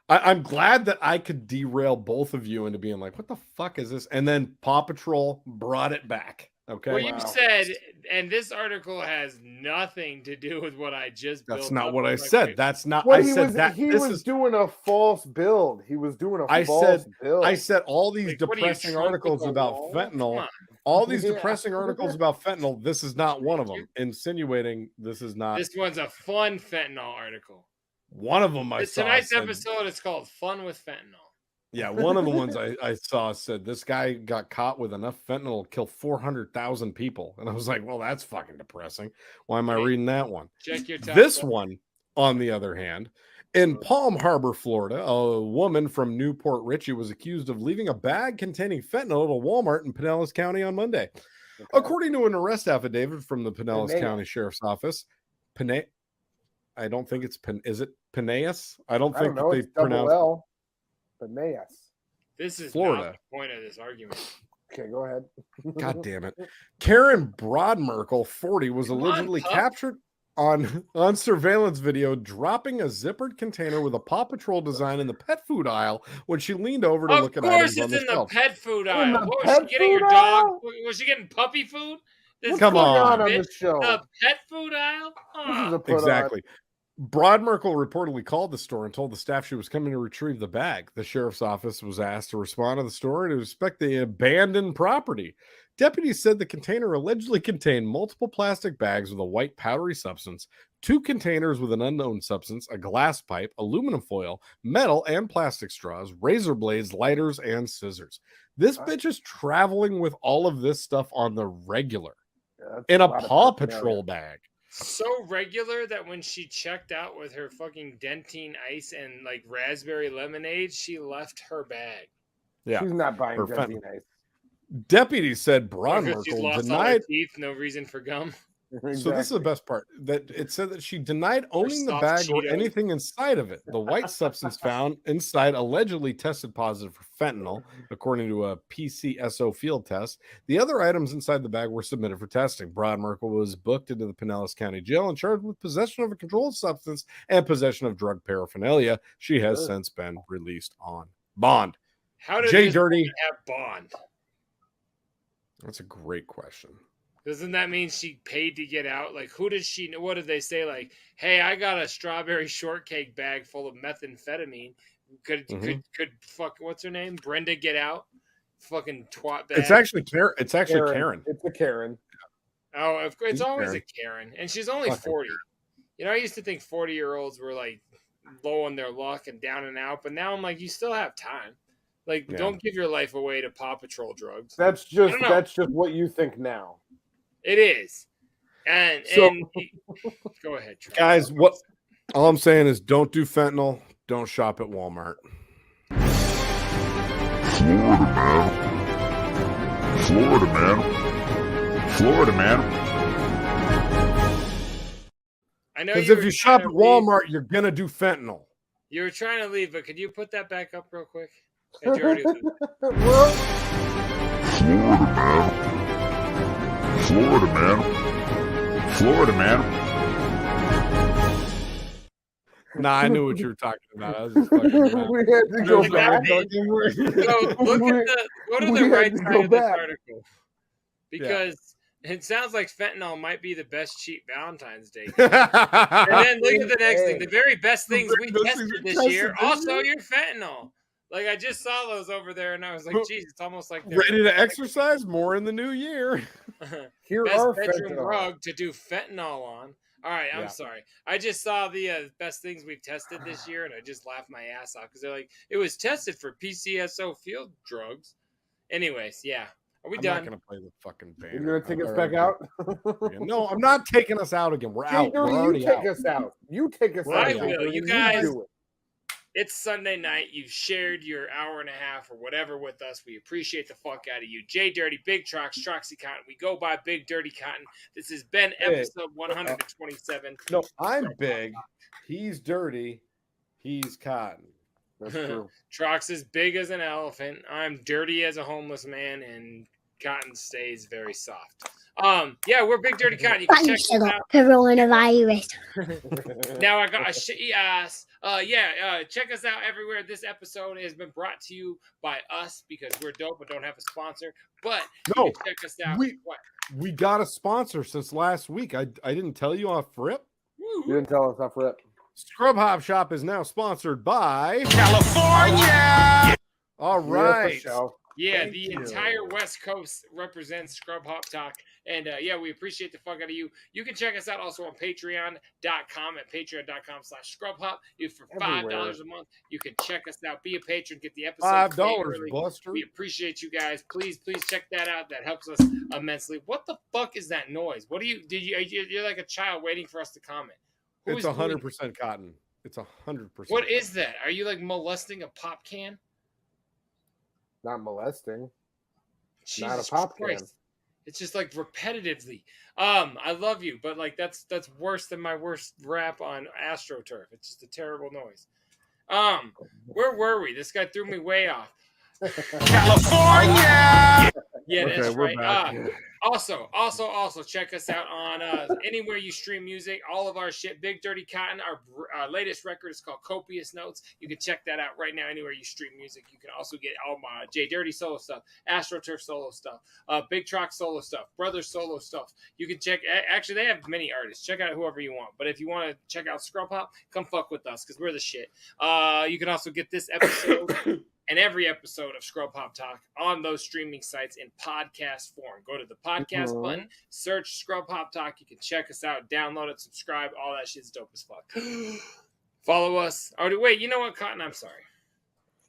I'm glad that I could derail both of you into being like, "What the fuck is this?" And then Paw Patrol brought it back. Okay. Well, you said, and this article has nothing to do with what I just built. That's not up what I with my said. face. That's not. Well, I said that he was doing a false build. He was doing a false build. I said all these Like, what are you, depressing Trump articles with a about wall? fentanyl. Come on. All these depressing articles about fentanyl. This is not one of them. Insinuating this is not. This one's a fun fentanyl article. One of them I saw. Tonight's said, episode is called "Fun with Fentanyl." Yeah, one of the ones I saw said this guy got caught with enough fentanyl to kill 400,000 people, and I was like, well, that's fucking depressing. Why am I reading that one? Check your top This one. one, on the other hand, in Palm Harbor, Florida, a woman from Newport Richey was accused of leaving a bag containing fentanyl at a Walmart in Pinellas County on Monday. Okay. According to an arrest affidavit from the Pinellas County Sheriff's Office, I don't think it's is it Pinellas? I don't think know. they It's double pronounce L. Pinellas. This is Florida. not the point of this argument. Okay, go ahead. God damn it. Karen Broadmerkel, 40, was allegedly captured on surveillance video dropping a zippered container with a Paw Patrol design in the pet food aisle when she leaned over to look at items on Of the course, it's in shelf. the pet food aisle. What was pet she getting? Your food dog? aisle? Was she getting puppy food? This Come on. on the show. The pet food aisle? This is a put Exactly. Broadmerkel reportedly called the store and told the staff she was coming to retrieve the bag. The sheriff's office was asked to respond to the store and to inspect the abandoned property. Deputies said the container allegedly contained multiple plastic bags with a white powdery substance, 2 containers with an unknown substance, a glass pipe, aluminum foil, metal and plastic straws, razor blades, lighters, and scissors. This bitch is traveling with all of this stuff on the regular in a Paw Patrol bag. So regular that when she checked out with her fucking dentine ice and like raspberry lemonade, she left her bag. Yeah, she's not buying dentine ice. Deputies said Because she's Broadmerkel lost all her denied. teeth, no reason for gum. So this is the best part. That it said that she denied owning the soft bag or Cheetos. anything inside of it. The white substance found inside allegedly tested positive for fentanyl, according to a PCSO field test. The other items inside the bag were submitted for testing. Broad Merkel was booked into the Pinellas County Jail and charged with possession of a controlled substance and possession of drug paraphernalia. She has since been released on bond. How did JDirty have bond? That's a great question. Doesn't that mean she paid to get out? Like, who did she? What did they say? Like, hey, I got a strawberry shortcake bag full of methamphetamine. Could fuck what's her name? Brenda get out? Fucking twat bag. It's actually Karen. It's actually Karen. It's a Karen. Oh, it's always Karen. a Karen, and she's only 40. You know, I used to think 40-year-olds were like low on their luck and down and out, but now I'm like, you still have time. Like, don't give your life away to Paw Patrol drugs. That's just what you think now. It is. And go ahead, Trox. Guys, all I'm saying is don't do fentanyl. Don't shop at Walmart. Florida, man. Florida, man. I know Because if you shop at Walmart, you're gonna do fentanyl. You were trying to leave, but could you put that back up real quick? Did you already leave? Florida, man. Florida, man. Nah, I knew what you were talking about. I was just fucking around. We had to go back. So go to the right side of this article. Because it sounds like fentanyl might be the best cheap Valentine's Day gift. And then look at the next thing. The very best things we tested this year, also your fentanyl. Like, I just saw those over there, and I was like, geez, it's almost like they're ready to exercise more in the new year. Here best are bedroom fentanyl. rug to do fentanyl on. All right, I'm sorry. I just saw the best things we've tested this year, and I just laughed my ass off because they're like, it was tested for PCSO field drugs. Anyways, yeah. Are we done? I'm not going to play the fucking band. You're going to take us back out? No, I'm not taking us out again. We're out. We're already you take us out. You take us out. I will. You guys, do it. it's Sunday night. You've shared your hour and a half or whatever with us. We appreciate the fuck out of you. JDirty, Big Trox, Troxy Cotton. We go by Big Dirty Cotton. This has been episode 127. No, I'm big. He's dirty. He's cotton. That's true. Trox is big as an elephant. I'm dirty as a homeless man, and Cotton stays very soft. Yeah, we're Big Dirty Cotton. You can check us out. Coronavirus. Now I got a shitty ass. Check us out everywhere. This episode has been brought to you by us because we're dope but don't have a sponsor. But you can check us out. We got a sponsor since last week. I didn't tell you off rip. You didn't tell us off rip. Scrub Hop Shop is now sponsored by California. All right. Yeah, the entire West Coast represents Scrub Hop Talk. And we appreciate the fuck out of you. You can check us out also on patreon.com at patreon.com/scrubhop. For $5 a month, you can check us out. Be a patron, get the episode $5, Buster. We appreciate you guys. Please check that out. That helps us immensely. What the fuck is that noise? What do you're like a child waiting for us to comment. It's 100% cotton. It's 100%. What is that? Are you like molesting a pop can? Not molesting. Jesus not a pop Christ. can. It's just like repetitively. I love you, but like that's worse than my worst rap on AstroTurf. It's just a terrible noise. Where were we? This guy threw me way off. California. Yeah, that's we're right. back. Also, check us out on anywhere you stream music. All of our shit. Big Dirty Cotton. Our latest record is called Copious Notes. You can check that out right now anywhere you stream music. You can also get all my JDirty solo stuff, AstroTurf solo stuff, Big Trox solo stuff, Brothers solo stuff. You can check. Actually, they have many artists. Check out whoever you want. But if you want to check out Scrub Hop, come fuck with us because we're the shit. You can also get this episode and every episode of Scrub Hop Talk on those streaming sites in podcast form. Go to the podcast button, search Scrub Hop Talk. You can check us out, download it, subscribe. All that shit's dope as fuck. Follow us. Oh, wait, you know what, Cotton? I'm sorry.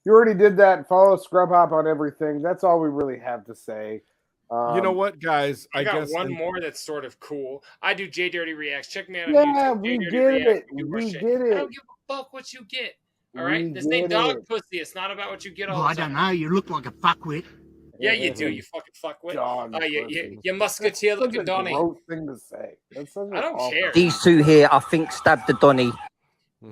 You already did that. Follow Scrub Hop on everything. That's all we really have to say. You know what, guys? I got guess one more that's sort of cool. I do JDirty Reacts. Check me out on Yeah, YouTube. we JDirty did Reacts. it. We We shit. did I it. don't give a fuck what you get. All right? We This ain't did dog it. pussy. It's not about what you get all Well, the I time. don't know. You look like a fuckwit. Yeah, you do. You fucking fuckwit. Dog You musketeer That's such looking a Donnie. gross thing to say. That's such I don't care. These two here, I think, stabbed the Donny.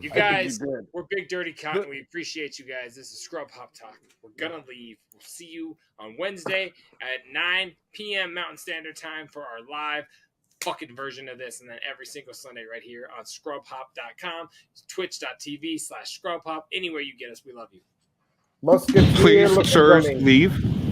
You guys, we're Big Dirty Cotton. We appreciate you guys. This is Scrub Hop Talk. We're gonna leave. We'll see you on Wednesday at 9 p.m. Mountain Standard Time for our live fucking version of this, and then every single Sunday right here on scrubhop.com, twitch.tv/scrubhop. Anywhere you get us, we love you. Musketeer Please, looking sirs, Donnie. leave.